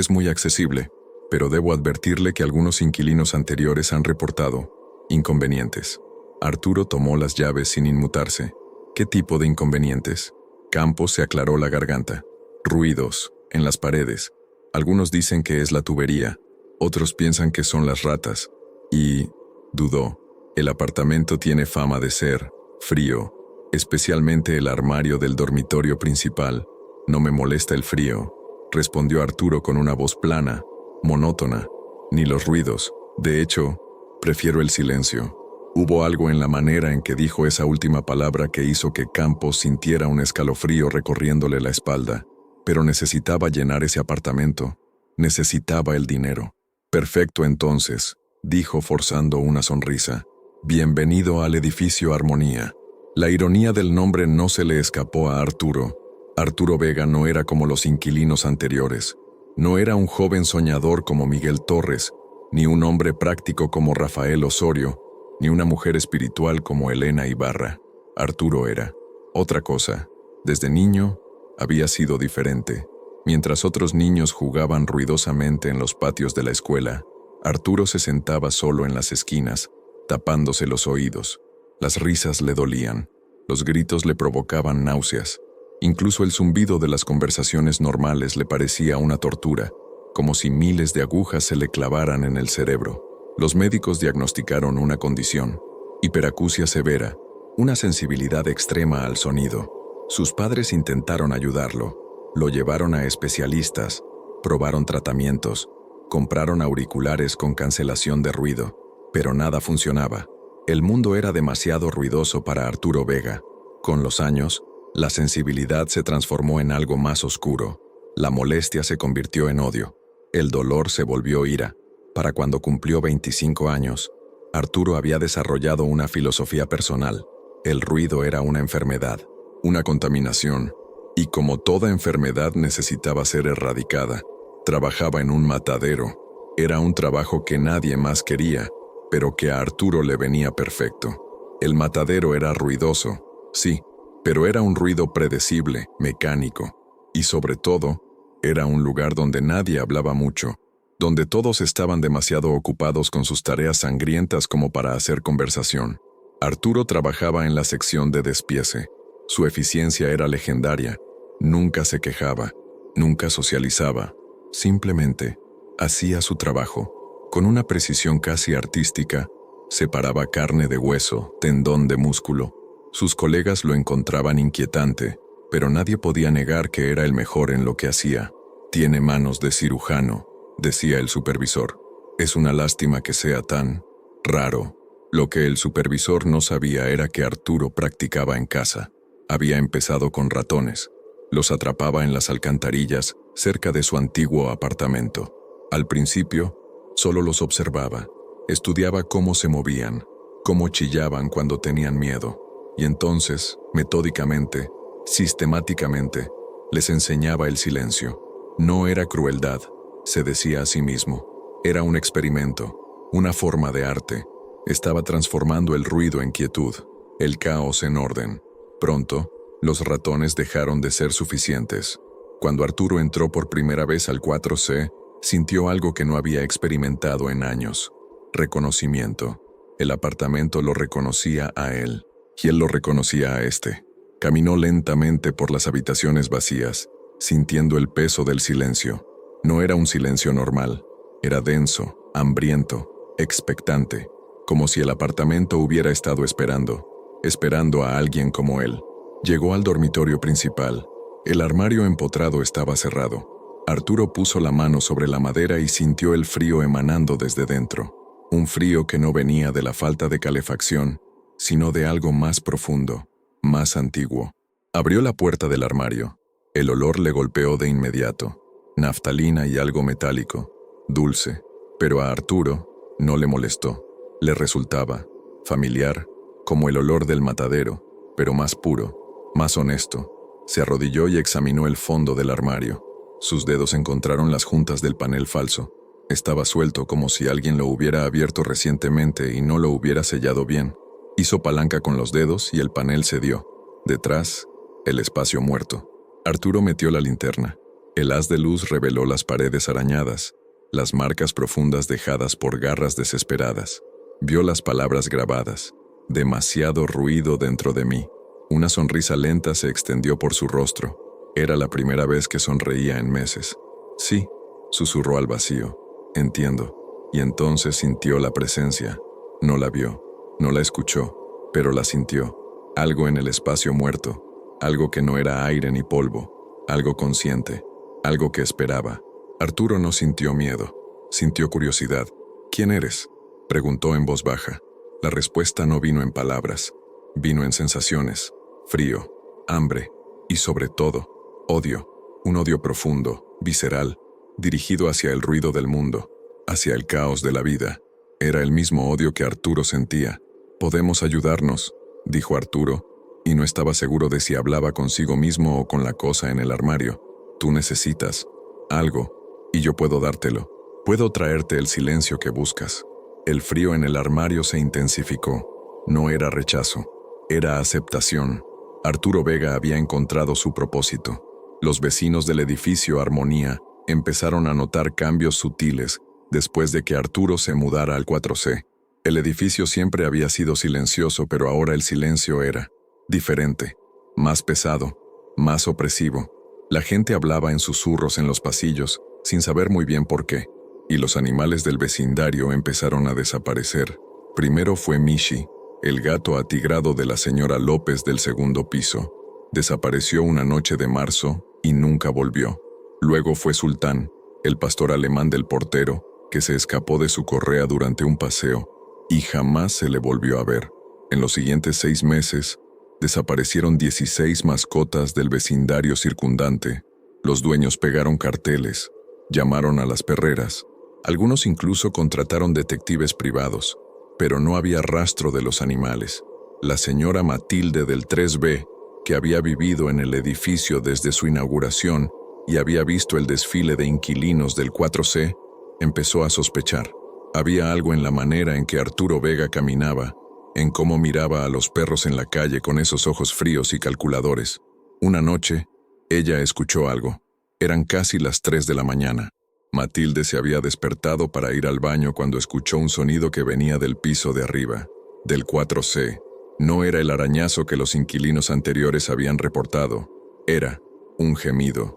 [SPEAKER 1] muy accesible, pero debo advertirle que algunos inquilinos anteriores han reportado inconvenientes». Arturo tomó las llaves sin inmutarse. ¿Qué tipo de inconvenientes? Campos se aclaró la garganta. Ruidos, en las paredes. Algunos dicen que es la tubería, otros piensan que son las ratas. Y, dudó, el apartamento tiene fama de ser frío, especialmente el armario del dormitorio principal. No me molesta el frío, respondió Arturo con una voz plana, monótona, ni los ruidos. De hecho, prefiero el silencio. Hubo algo en la manera en que dijo esa última palabra que hizo que Campos sintiera un escalofrío recorriéndole la espalda. Pero necesitaba llenar ese apartamento. Necesitaba el dinero. Perfecto entonces, dijo forzando una sonrisa. Bienvenido al edificio Armonía. La ironía del nombre no se le escapó a Arturo. Arturo Vega no era como los inquilinos anteriores. No era un joven soñador como Miguel Torres, ni un hombre práctico como Rafael Osorio, ni una mujer espiritual como Elena Ibarra. Arturo era otra cosa. Desde niño, había sido diferente. Mientras otros niños jugaban ruidosamente en los patios de la escuela, Arturo se sentaba solo en las esquinas, tapándose los oídos. Las risas le dolían, los gritos le provocaban náuseas. Incluso el zumbido de las conversaciones normales le parecía una tortura, como si miles de agujas se le clavaran en el cerebro. Los médicos diagnosticaron una condición, hiperacusia severa, una sensibilidad extrema al sonido. Sus padres intentaron ayudarlo, lo llevaron a especialistas, probaron tratamientos, compraron auriculares con cancelación de ruido, pero nada funcionaba. El mundo era demasiado ruidoso para Arturo Vega. Con los años, la sensibilidad se transformó en algo más oscuro. La molestia se convirtió en odio. El dolor se volvió ira. Para cuando cumplió 25 años, Arturo había desarrollado una filosofía personal. El ruido era una enfermedad, una contaminación, y como toda enfermedad necesitaba ser erradicada. Trabajaba en un matadero. Era un trabajo que nadie más quería, pero que a Arturo le venía perfecto. El matadero era ruidoso, sí, pero era un ruido predecible, mecánico, y sobre todo, era un lugar donde nadie hablaba mucho, donde todos estaban demasiado ocupados con sus tareas sangrientas como para hacer conversación. Arturo trabajaba en la sección de despiece. Su eficiencia era legendaria. Nunca se quejaba, nunca socializaba. Simplemente hacía su trabajo. Con una precisión casi artística, separaba carne de hueso, tendón de músculo. Sus colegas lo encontraban inquietante, pero nadie podía negar que era el mejor en lo que hacía. Tiene manos de cirujano, decía el supervisor. Es una lástima que sea tan raro. Lo que el supervisor no sabía era que Arturo practicaba en casa. Había empezado con ratones. Los atrapaba en las alcantarillas cerca de su antiguo apartamento. Al principio, solo los observaba. Estudiaba cómo se movían, cómo chillaban cuando tenían miedo. Y entonces, metódicamente, sistemáticamente, les enseñaba el silencio. No era crueldad, se decía a sí mismo. Era un experimento, una forma de arte. Estaba transformando el ruido en quietud, el caos en orden. Pronto, los ratones dejaron de ser suficientes. Cuando Arturo entró por primera vez al 4C, sintió algo que no había experimentado en años. Reconocimiento. El apartamento lo reconocía a él, y él lo reconocía a este. Caminó lentamente por las habitaciones vacías, sintiendo el peso del silencio. No era un silencio normal, era denso, hambriento, expectante, como si el apartamento hubiera estado esperando a alguien como él. Llegó al dormitorio principal. El armario empotrado estaba cerrado. Arturo puso la mano sobre la madera y sintió el frío emanando desde dentro. Un frío que no venía de la falta de calefacción, sino de algo más profundo, más antiguo. Abrió la puerta del armario. El olor le golpeó de inmediato. Naftalina y algo metálico, dulce. Pero a Arturo no le molestó. Le resultaba familiar, como el olor del matadero, pero más puro, más honesto. Se arrodilló y examinó el fondo del armario. Sus dedos encontraron las juntas del panel falso. Estaba suelto como si alguien lo hubiera abierto recientemente y no lo hubiera sellado bien. Hizo palanca con los dedos y el panel cedió. Detrás, el espacio muerto. Arturo metió la linterna. El haz de luz reveló las paredes arañadas, las marcas profundas dejadas por garras desesperadas. Vio las palabras grabadas. demasiado ruido dentro de mí. Una sonrisa lenta se extendió por su rostro. Era la primera vez que sonreía en meses. Sí, susurró al vacío. Entiendo. Y entonces sintió la presencia. No la vio, no la escuchó, pero la sintió. Algo en el espacio muerto, algo que no era aire ni polvo, algo consciente, algo que esperaba. Arturo no sintió miedo, sintió curiosidad. ¿Quién eres?, preguntó en voz baja. La respuesta no vino en palabras, vino en sensaciones, frío, hambre y sobre todo, odio. Un odio profundo, visceral, dirigido hacia el ruido del mundo, hacia el caos de la vida. Era el mismo odio que Arturo sentía. «Podemos ayudarnos», dijo Arturo, y no estaba seguro de si hablaba consigo mismo o con la cosa en el armario. «Tú necesitas algo, y yo puedo dártelo. Puedo traerte el silencio que buscas». El frío en el armario se intensificó. No era rechazo, era aceptación. Arturo Vega había encontrado su propósito. Los vecinos del edificio Armonía empezaron a notar cambios sutiles después de que Arturo se mudara al 4C. El edificio siempre había sido silencioso, pero ahora el silencio era diferente, más pesado, más opresivo. La gente hablaba en susurros en los pasillos, sin saber muy bien por qué, y los animales del vecindario empezaron a desaparecer. Primero fue Mishi, el gato atigrado de la señora López del segundo piso. Desapareció una noche de marzo y nunca volvió. Luego fue Sultán, el pastor alemán del portero, que se escapó de su correa durante un paseo y jamás se le volvió a ver. En los siguientes 6 meses, desaparecieron 16 mascotas del vecindario circundante. Los dueños pegaron carteles, llamaron a las perreras. Algunos incluso contrataron detectives privados, pero no había rastro de los animales. La señora Matilde del 3B, que había vivido en el edificio desde su inauguración y había visto el desfile de inquilinos del 4C, empezó a sospechar. Había algo en la manera en que Arturo Vega caminaba, en cómo miraba a los perros en la calle con esos ojos fríos y calculadores. Una noche, ella escuchó algo. Eran casi las 3 de la mañana. Matilde se había despertado para ir al baño cuando escuchó un sonido que venía del piso de arriba, del 4C. No era el arañazo que los inquilinos anteriores habían reportado. Era un gemido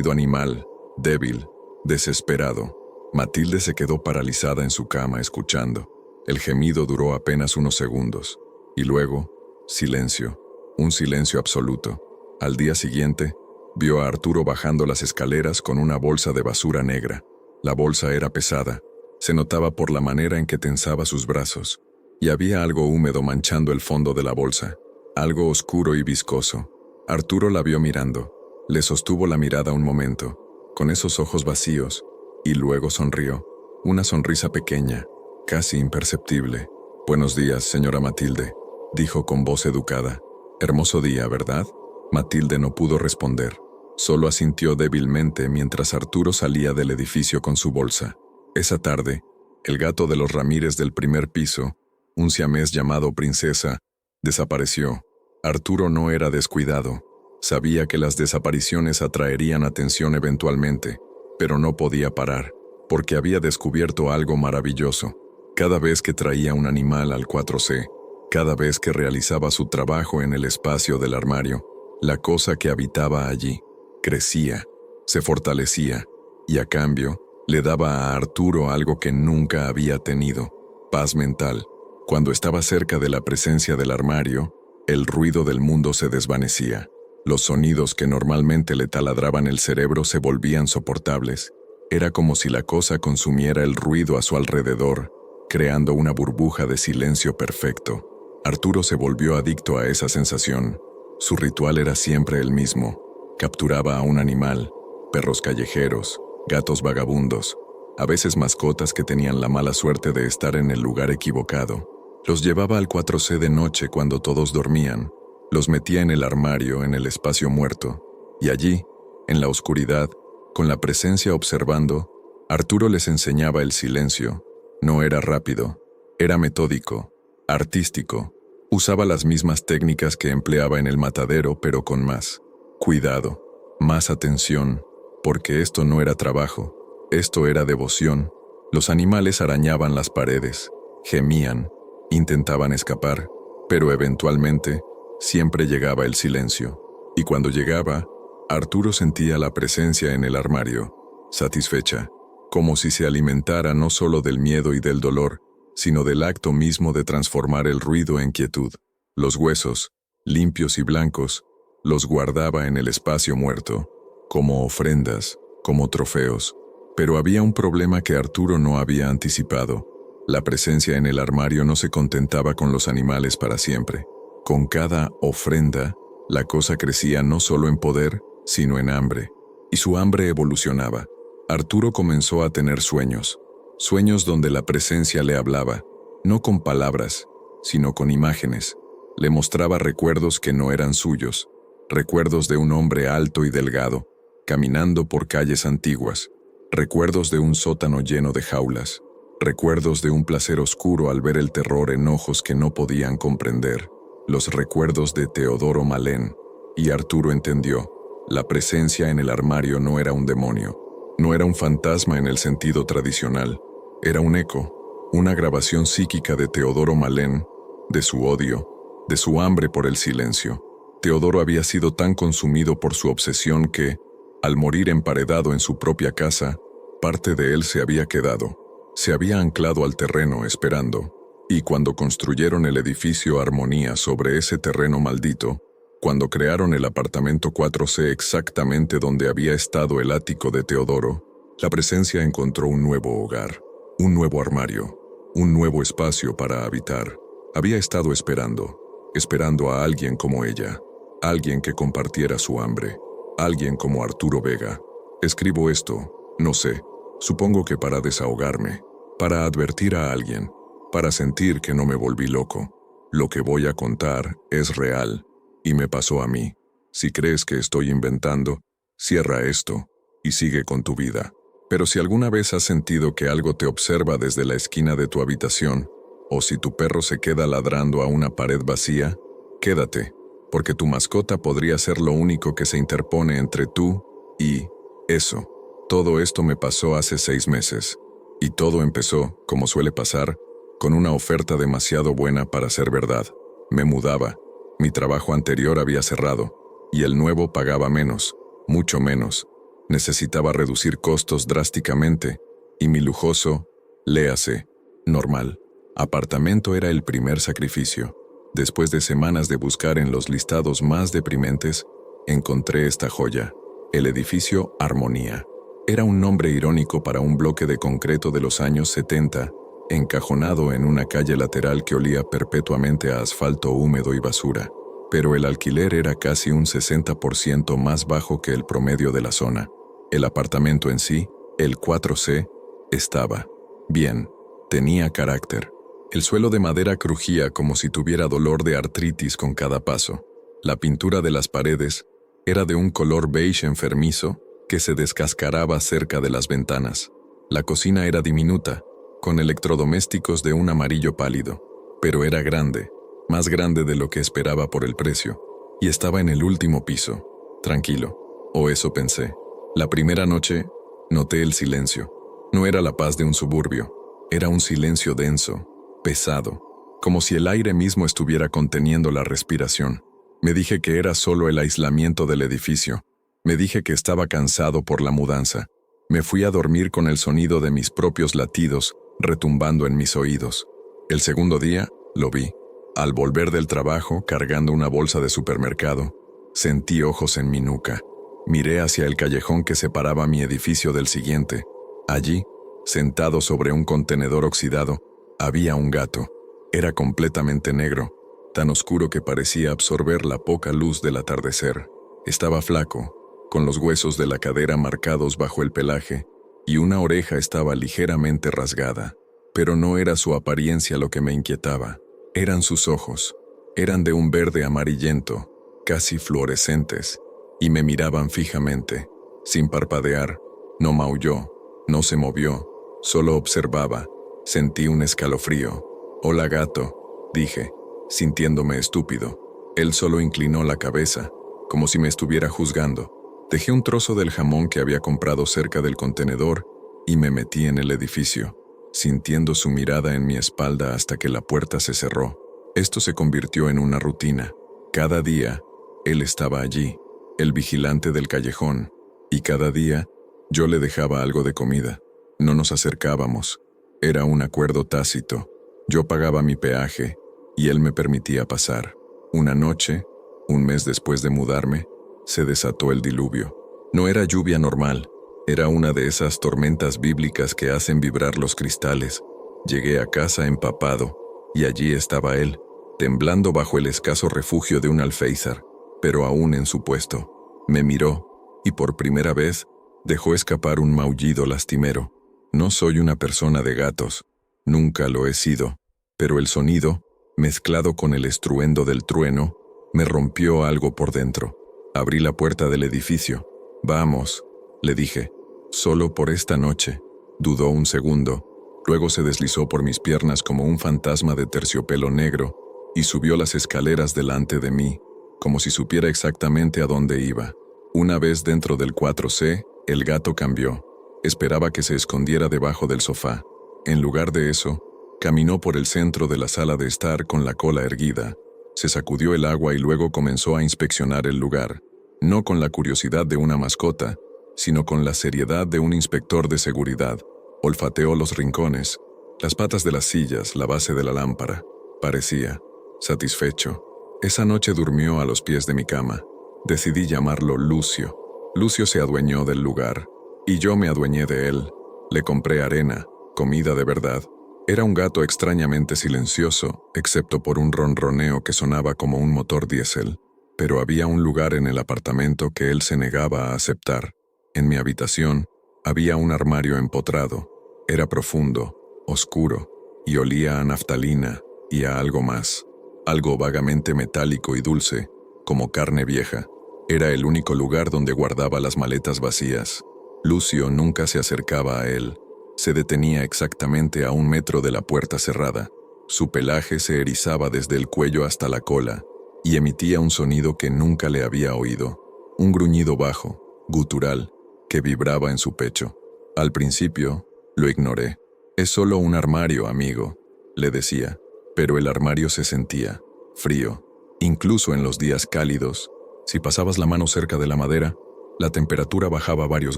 [SPEAKER 1] animal, débil, desesperado. Matilde se quedó paralizada en su cama escuchando. El gemido duró apenas unos segundos. Y luego, silencio, un silencio absoluto. Al día siguiente, vio a Arturo bajando las escaleras con una bolsa de basura negra. La bolsa era pesada. Se notaba por la manera en que tensaba sus brazos. Y había algo húmedo manchando el fondo de la bolsa. Algo oscuro y viscoso. Arturo la vio mirando. Le sostuvo la mirada un momento, con esos ojos vacíos, y luego sonrió. Una sonrisa pequeña, casi imperceptible. «Buenos días, señora Matilde», dijo con voz educada. «Hermoso día, ¿verdad?». Matilde no pudo responder. Solo asintió débilmente mientras Arturo salía del edificio con su bolsa. Esa tarde, el gato de los Ramírez del primer piso, un siamés llamado Princesa, desapareció. Arturo no era descuidado. Sabía que las desapariciones atraerían atención eventualmente, pero no podía parar, porque había descubierto algo maravilloso. Cada vez que traía un animal al 4C, cada vez que realizaba su trabajo en el espacio del armario, la cosa que habitaba allí crecía, se fortalecía, y a cambio le daba a Arturo algo que nunca había tenido: paz mental. Cuando estaba cerca de la presencia del armario, el ruido del mundo se desvanecía. Los sonidos que normalmente le taladraban el cerebro se volvían soportables. Era como si la cosa consumiera el ruido a su alrededor, creando una burbuja de silencio perfecto. Arturo se volvió adicto a esa sensación. Su ritual era siempre el mismo. Capturaba a un animal, perros callejeros, gatos vagabundos, a veces mascotas que tenían la mala suerte de estar en el lugar equivocado. Los llevaba al 4C de noche cuando todos dormían. Los metía en el armario, en el espacio muerto, y allí, en la oscuridad, con la presencia observando, Arturo les enseñaba el silencio. No era rápido, era metódico, artístico. Usaba las mismas técnicas que empleaba en el matadero, pero con más cuidado, más atención, porque esto no era trabajo, esto era devoción. Los animales arañaban las paredes, gemían, Intentaban escapar, pero eventualmente siempre llegaba el silencio. Y cuando llegaba, Arturo sentía la presencia en el armario, satisfecha, como si se alimentara no solo del miedo y del dolor, sino del acto mismo de transformar el ruido en quietud. Los huesos, limpios y blancos, los guardaba en el espacio muerto, como ofrendas, como trofeos. Pero había un problema que Arturo no había anticipado. La presencia en el armario no se contentaba con los animales para siempre. Con cada ofrenda, la cosa crecía no solo en poder, sino en hambre. Y su hambre evolucionaba. Arturo comenzó a tener sueños. Sueños donde la presencia le hablaba, no con palabras, sino con imágenes. Le mostraba recuerdos que no eran suyos, recuerdos de un hombre alto y delgado, caminando por calles antiguas, recuerdos de un sótano lleno de jaulas, recuerdos de un placer oscuro al ver el terror en ojos que no podían comprender, los recuerdos de Teodoro Malén, y Arturo entendió, la presencia en el armario no era un demonio, no era un fantasma en el sentido tradicional, era un eco, una grabación psíquica de Teodoro Malén, de su odio, de su hambre por el silencio. Teodoro había sido tan consumido por su obsesión que, al morir emparedado en su propia casa, parte de él se había quedado. Se había anclado al terreno esperando, y cuando construyeron el edificio Armonía sobre ese terreno maldito, cuando crearon el apartamento 4C exactamente donde había estado el ático de Teodoro, la presencia encontró un nuevo hogar, un nuevo armario, un nuevo espacio para habitar. Había estado esperando a alguien como ella, alguien que compartiera su hambre, alguien como Arturo Vega. Escribo esto, no sé, supongo que para desahogarme, para advertir a alguien, para sentir que no me volví loco. Lo que voy a contar es real, y me pasó a mí. Si crees que estoy inventando, cierra esto y sigue con tu vida. Pero si alguna vez has sentido que algo te observa desde la esquina de tu habitación, o si tu perro se queda ladrando a una pared vacía, quédate, porque tu mascota podría ser lo único que se interpone entre tú y eso. Todo esto me pasó hace 6 meses, y todo empezó, como suele pasar, con una oferta demasiado buena para ser verdad. Me mudaba, mi trabajo anterior había cerrado, y el nuevo pagaba menos, mucho menos. Necesitaba reducir costos drásticamente, y mi lujoso, léase, normal, apartamento era el primer sacrificio. Después de semanas de buscar en los listados más deprimentes, encontré esta joya, el edificio Armonía. Era un nombre irónico para un bloque de concreto de los años 70, encajonado en una calle lateral que olía perpetuamente a asfalto húmedo y basura. Pero el alquiler era casi un 60% más bajo que el promedio de la zona. El apartamento en sí, el 4C, estaba bien, tenía carácter. El suelo de madera crujía como si tuviera dolor de artritis con cada paso. La pintura de las paredes era de un color beige enfermizo que se descascaraba cerca de las ventanas. La cocina era diminuta, con electrodomésticos de un amarillo pálido, pero era grande, más grande de lo que esperaba por el precio, y estaba en el último piso, tranquilo, o eso pensé. La primera noche, noté el silencio. No era la paz de un suburbio, era un silencio denso, pesado, como si el aire mismo estuviera conteniendo la respiración. Me dije que era solo el aislamiento del edificio. Me dije que estaba cansado por la mudanza. Me fui a dormir con el sonido de mis propios latidos retumbando en mis oídos. El segundo día, lo vi. Al volver del trabajo, cargando una bolsa de supermercado, sentí ojos en mi nuca. Miré hacia el callejón que separaba mi edificio del siguiente. Allí, sentado sobre un contenedor oxidado, había un gato. Era completamente negro, tan oscuro que parecía absorber la poca luz del atardecer. Estaba flaco, con los huesos de la cadera marcados bajo el pelaje, y una oreja estaba ligeramente rasgada. Pero no era su apariencia lo que me inquietaba. Eran sus ojos. Eran de un verde amarillento, casi fluorescentes, y me miraban fijamente, sin parpadear. No maulló, no se movió, solo observaba. Sentí un escalofrío. «Hola, gato», dije, sintiéndome estúpido. Él solo inclinó la cabeza, como si me estuviera juzgando. Dejé un trozo del jamón que había comprado cerca del contenedor y me metí en el edificio. sintiendo su mirada en mi espalda hasta que la puerta se cerró. Esto se convirtió en una rutina. Cada día, él estaba allí, el vigilante del callejón, y cada día yo le dejaba algo de comida. No nos acercábamos. Era un acuerdo tácito. Yo pagaba mi peaje y él me permitía pasar. Una noche, un mes después de mudarme, se desató el diluvio. No era lluvia normal, era una de esas tormentas bíblicas que hacen vibrar los cristales. Llegué a casa empapado, y allí estaba él, temblando bajo el escaso refugio de un alféizar, pero aún en su puesto. Me miró, y por primera vez dejó escapar un maullido lastimero. No soy una persona de gatos, nunca lo he sido, pero el sonido, mezclado con el estruendo del trueno, me rompió algo por dentro. Abrí la puerta del edificio. «Vamos», le dije, «solo por esta noche». Dudó un segundo, luego se deslizó por mis piernas como un fantasma de terciopelo negro y subió las escaleras delante de mí, como si supiera exactamente a dónde iba. Una vez dentro del 4C, el gato cambió. Esperaba que se escondiera debajo del sofá. En lugar de eso, caminó por el centro de la sala de estar con la cola erguida. Se sacudió el agua y luego comenzó a inspeccionar el lugar, no con la curiosidad de una mascota, sino con la seriedad de un inspector de seguridad. Olfateó los rincones, las patas de las sillas, la base de la lámpara. Parecía satisfecho. Esa noche durmió a los pies de mi cama. Decidí llamarlo Lucio. Lucio se adueñó del lugar, y yo me adueñé de él. Le compré arena, comida de verdad. Era un gato extrañamente silencioso, excepto por un ronroneo que sonaba como un motor diésel. Pero había un lugar en el apartamento que él se negaba a aceptar. En mi habitación había un armario empotrado. Era profundo, oscuro, y olía a naftalina y a algo más. Algo vagamente metálico y dulce, como carne vieja. Era el único lugar donde guardaba las maletas vacías. Lucio nunca se acercaba a él. Se detenía exactamente a 1 metro de la puerta cerrada. Su pelaje se erizaba desde el cuello hasta la cola y emitía un sonido que nunca le había oído. Un gruñido bajo, gutural, que vibraba en su pecho. Al principio, lo ignoré. «Es solo un armario, amigo», le decía, pero el armario se sentía frío. Incluso en los días cálidos, si pasabas la mano cerca de la madera, la temperatura bajaba varios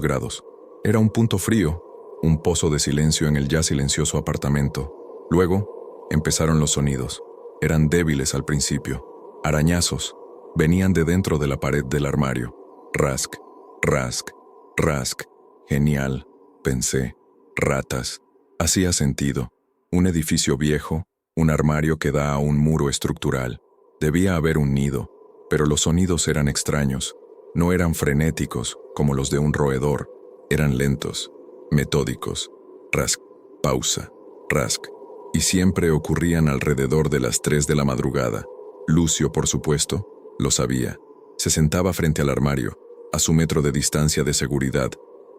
[SPEAKER 1] grados. Era un punto frío, un pozo de silencio en el ya silencioso apartamento. Luego, empezaron los sonidos. Eran débiles al principio. Arañazos. Venían de dentro de la pared del armario. Rask, rask, rask. Genial, pensé. Ratas. Hacía sentido. Un edificio viejo, un armario que da a un muro estructural. Debía haber un nido, pero los sonidos eran extraños. No eran frenéticos, como los de un roedor. Eran lentos, metódicos. Rask, pausa, rask. Y siempre ocurrían alrededor de las 3 de la madrugada. Lucio, por supuesto, lo sabía. Se sentaba frente al armario, a su metro de distancia de seguridad,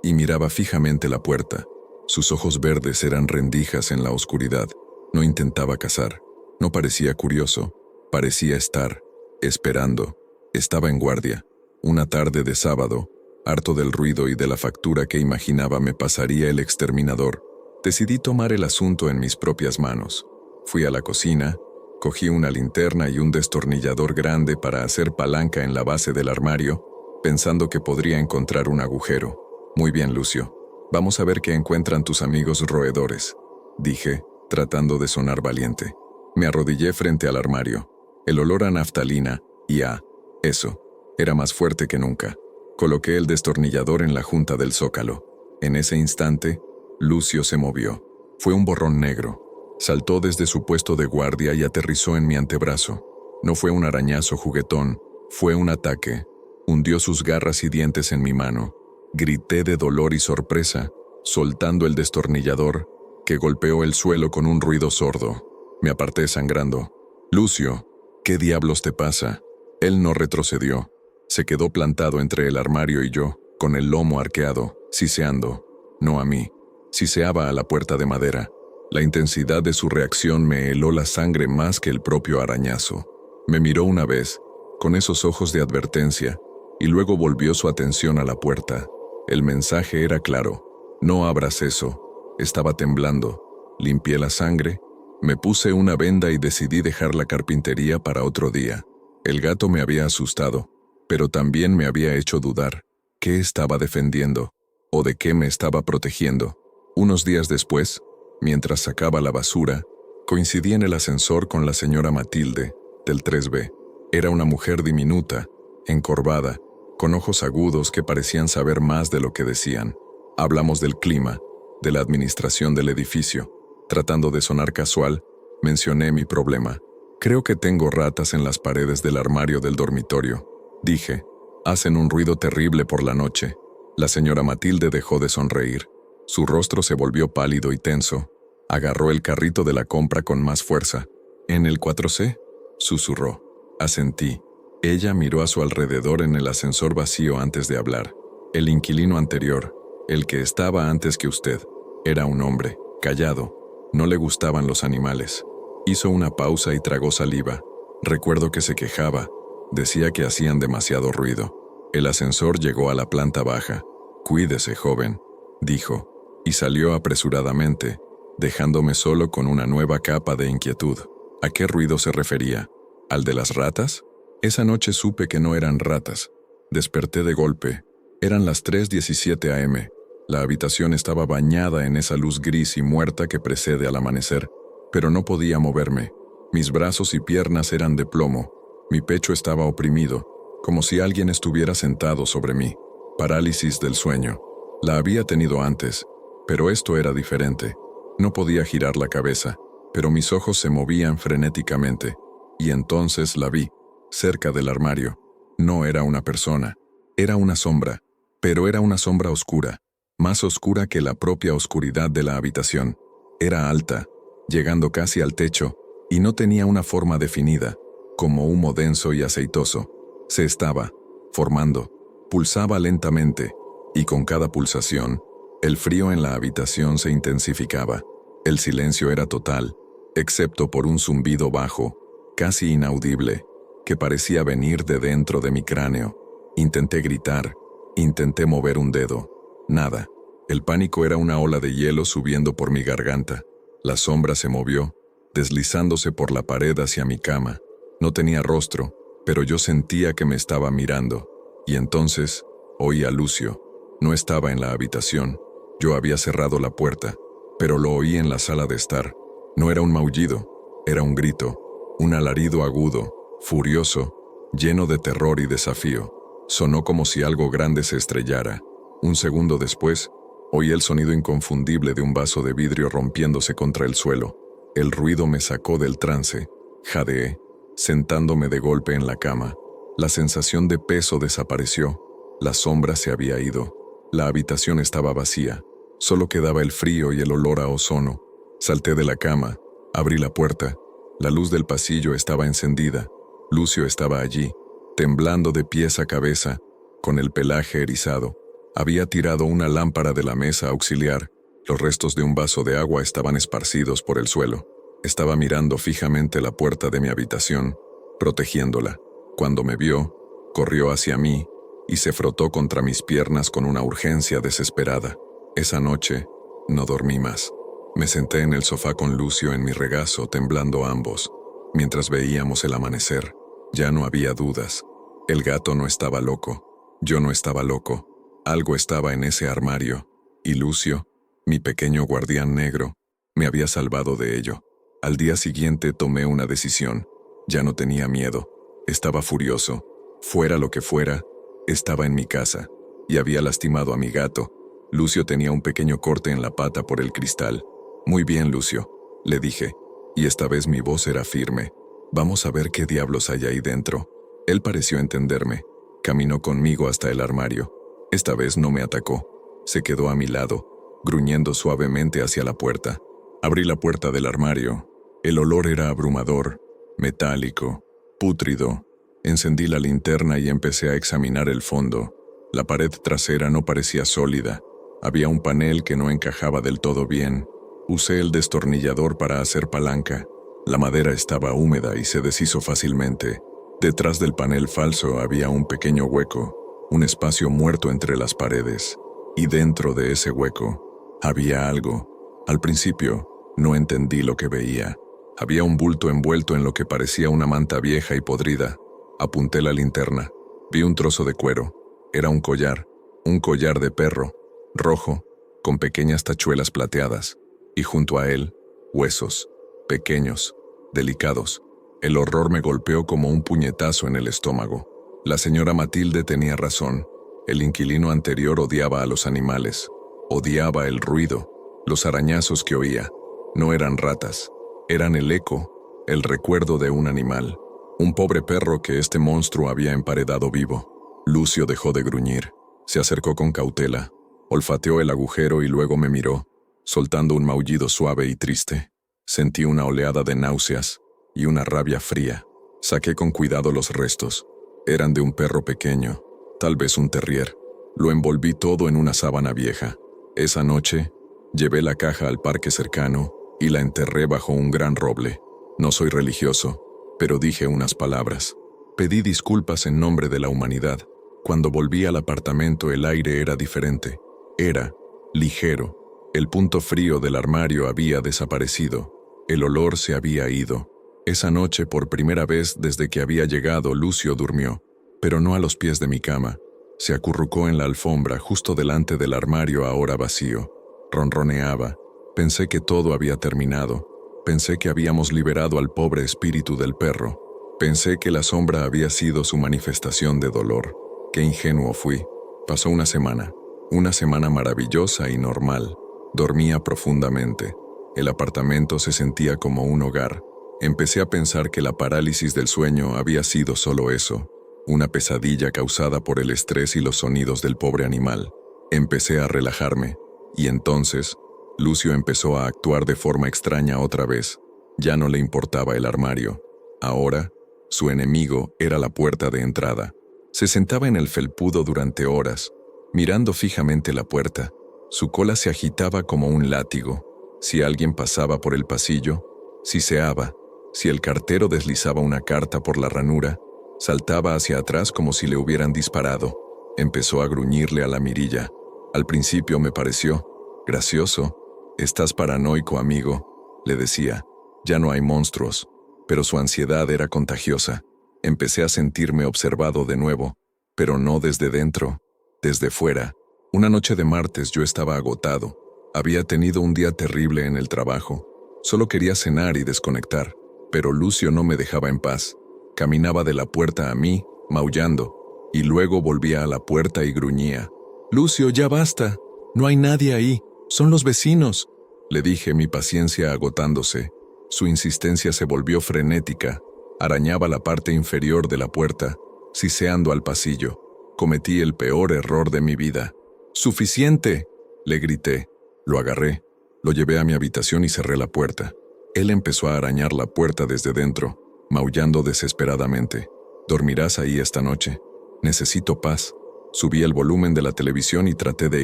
[SPEAKER 1] y miraba fijamente la puerta. Sus ojos verdes eran rendijas en la oscuridad. No intentaba cazar. No parecía curioso. Parecía estar esperando. Estaba en guardia. Una tarde de sábado, harto del ruido y de la factura que imaginaba me pasaría el exterminador, decidí tomar el asunto en mis propias manos. Fui a la cocina, cogí una linterna y un destornillador grande para hacer palanca en la base del armario, pensando que podría encontrar un agujero. «Muy bien, Lucio. Vamos a ver qué encuentran tus amigos roedores», dije, tratando de sonar valiente. Me arrodillé frente al armario. El olor a naftalina y a eso era más fuerte que nunca. Coloqué el destornillador en la junta del zócalo. En ese instante, Lucio se movió. Fue un borrón negro. Saltó desde su puesto de guardia y aterrizó en mi antebrazo. No fue un arañazo juguetón, fue un ataque. Hundió sus garras y dientes en mi mano. Grité de dolor y sorpresa, soltando el destornillador, que golpeó el suelo con un ruido sordo. Me aparté sangrando. «Lucio, ¿qué diablos te pasa?» Él no retrocedió. Se quedó plantado entre el armario y yo, con el lomo arqueado, siseando. No a mí. Siseaba a la puerta de madera. La intensidad de su reacción me heló la sangre más que el propio arañazo. Me miró una vez, con esos ojos de advertencia, y luego volvió su atención a la puerta. El mensaje era claro. «No abras eso». Estaba temblando. Limpié la sangre, me puse una venda y decidí dejar la carpintería para otro día. El gato me había asustado, pero también me había hecho dudar. ¿Qué estaba defendiendo? ¿O de qué me estaba protegiendo? Unos días después, mientras sacaba la basura, coincidí en el ascensor con la señora Matilde, del 3B. Era una mujer diminuta, encorvada, con ojos agudos que parecían saber más de lo que decían. Hablamos del clima, de la administración del edificio. Tratando de sonar casual, mencioné mi problema. Creo que tengo ratas en las paredes del armario del dormitorio. Dije, hacen un ruido terrible por la noche. La señora Matilde dejó de sonreír. Su rostro se volvió pálido y tenso. Agarró el carrito de la compra con más fuerza. ¿En el 4C? Susurró. Asentí. Ella miró a su alrededor en el ascensor vacío antes de hablar. El inquilino anterior, el que estaba antes que usted, era un hombre, callado. No le gustaban los animales. Hizo una pausa y tragó saliva. Recuerdo que se quejaba. Decía que hacían demasiado ruido. El ascensor llegó a la planta baja. «Cuídese, joven», dijo, y salió apresuradamente, dejándome solo con una nueva capa de inquietud. ¿A qué ruido se refería? ¿Al de las ratas? Esa noche supe que no eran ratas. Desperté de golpe. Eran las 3:17 am. La habitación estaba bañada en esa luz gris y muerta que precede al amanecer, pero no podía moverme. Mis brazos y piernas eran de plomo. Mi pecho estaba oprimido, como si alguien estuviera sentado sobre mí. Parálisis del sueño. La había tenido antes, pero esto era diferente. No podía girar la cabeza, pero mis ojos se movían frenéticamente. Y entonces la vi, cerca del armario. No era una persona, era una sombra, pero era una sombra oscura. Más oscura que la propia oscuridad de la habitación. Era alta, llegando casi al techo, y no tenía una forma definida, como humo denso y aceitoso. Se estaba formando, pulsaba lentamente, y con cada pulsación, el frío en la habitación se intensificaba. El silencio era total, excepto por un zumbido bajo, casi inaudible, que parecía venir de dentro de mi cráneo. Intenté gritar, intenté mover un dedo. Nada. El pánico era una ola de hielo subiendo por mi garganta. La sombra se movió, deslizándose por la pared hacia mi cama. No tenía rostro, pero yo sentía que me estaba mirando. Y entonces, oí a Lucio. No estaba en la habitación. Yo había cerrado la puerta, pero lo oí en la sala de estar. No era un maullido, era un grito, un alarido agudo, furioso, lleno de terror y desafío. Sonó como si algo grande se estrellara. Un segundo después, oí el sonido inconfundible de un vaso de vidrio rompiéndose contra el suelo. El ruido me sacó del trance. Jadeé, sentándome de golpe en la cama. La sensación de peso desapareció. La sombra se había ido. La habitación estaba vacía. Solo quedaba el frío y el olor a ozono. Salté de la cama, abrí la puerta. La luz del pasillo estaba encendida. Lucio estaba allí, temblando de pies a cabeza, con el pelaje erizado. Había tirado una lámpara de la mesa auxiliar. Los restos de un vaso de agua estaban esparcidos por el suelo. Estaba mirando fijamente la puerta de mi habitación, protegiéndola. Cuando me vio, corrió hacia mí y se frotó contra mis piernas con una urgencia desesperada. Esa noche, no dormí más. Me senté en el sofá con Lucio en mi regazo, temblando ambos, mientras veíamos el amanecer. Ya no había dudas. El gato no estaba loco. Yo no estaba loco. Algo estaba en ese armario, y Lucio, mi pequeño guardián negro, me había salvado de ello. Al día siguiente tomé una decisión. Ya no tenía miedo. Estaba furioso. Fuera lo que fuera, estaba en mi casa, y había lastimado a mi gato. Lucio tenía un pequeño corte en la pata por el cristal. «Muy bien, Lucio», le dije, y esta vez mi voz era firme. «Vamos a ver qué diablos hay ahí dentro». Él pareció entenderme. Caminó conmigo hasta el armario. Esta vez no me atacó. Se quedó a mi lado, gruñendo suavemente hacia la puerta. Abrí la puerta del armario. El olor era abrumador, metálico, pútrido. Encendí la linterna y empecé a examinar el fondo. La pared trasera no parecía sólida. Había un panel que no encajaba del todo bien. Usé el destornillador para hacer palanca. La madera estaba húmeda y se deshizo fácilmente. Detrás del panel falso había un pequeño hueco, un espacio muerto entre las paredes. Y dentro de ese hueco había algo. Al principio, No entendí lo que veía. Había un bulto envuelto en lo que parecía una manta vieja y podrida. Apunté la linterna. Vi un trozo de cuero. Era un collar de perro, rojo, con pequeñas tachuelas plateadas, y junto a él, huesos, pequeños, delicados. El horror me golpeó como un puñetazo en el estómago. La señora Matilde tenía razón. El inquilino anterior odiaba a los animales. Odiaba el ruido, los arañazos que oía. No eran ratas, eran el eco, el recuerdo de un animal. Un pobre perro que este monstruo había emparedado vivo. Lucio dejó de gruñir. Se acercó con cautela, olfateó el agujero y luego me miró, soltando un maullido suave y triste. Sentí una oleada de náuseas y una rabia fría. Saqué con cuidado los restos. Eran de un perro pequeño, tal vez un terrier. Lo envolví todo en una sábana vieja. Esa noche, llevé la caja al parque cercano y la enterré bajo un gran roble. No soy religioso, pero dije unas palabras. Pedí disculpas en nombre de la humanidad. Cuando volví al apartamento el aire era diferente. Era ligero. El punto frío del armario había desaparecido. El olor se había ido. Esa noche, por primera vez desde que había llegado, Lucio durmió, pero no a los pies de mi cama. Se acurrucó en la alfombra justo delante del armario ahora vacío. Ronroneaba. Pensé que todo había terminado. Pensé que habíamos liberado al pobre espíritu del perro. Pensé que la sombra había sido su manifestación de dolor. Qué ingenuo fui. Pasó una semana maravillosa y normal. Dormía profundamente. El apartamento se sentía como un hogar. Empecé a pensar que la parálisis del sueño había sido solo eso, una pesadilla causada por el estrés y los sonidos del pobre animal. Empecé a relajarme, y entonces, Lucio empezó a actuar de forma extraña otra vez. Ya no le importaba el armario. Ahora, su enemigo era la puerta de entrada. Se sentaba en el felpudo durante horas, mirando fijamente la puerta. Su cola se agitaba como un látigo. Si alguien pasaba por el pasillo, siseaba. Si el cartero deslizaba una carta por la ranura, saltaba hacia atrás como si le hubieran disparado. Empezó a gruñirle a la mirilla. Al principio me pareció gracioso. «Estás paranoico, amigo», le decía. «Ya no hay monstruos». Pero su ansiedad era contagiosa. Empecé a sentirme observado de nuevo, pero no desde dentro, desde fuera. Una noche de martes yo estaba agotado. Había tenido un día terrible en el trabajo. Solo quería cenar y desconectar, pero Lucio no me dejaba en paz. Caminaba de la puerta a mí, maullando, y luego volvía a la puerta y gruñía. «Lucio, ya basta. No hay nadie ahí. Son los vecinos», le dije, mi paciencia agotándose. Su insistencia se volvió frenética. Arañaba la parte inferior de la puerta, siseando al pasillo. Cometí el peor error de mi vida. «¡Suficiente!», le grité. Lo agarré, lo llevé a mi habitación y cerré la puerta. Él empezó a arañar la puerta desde dentro, maullando desesperadamente. «¿Dormirás ahí esta noche? Necesito paz». Subí el volumen de la televisión y traté de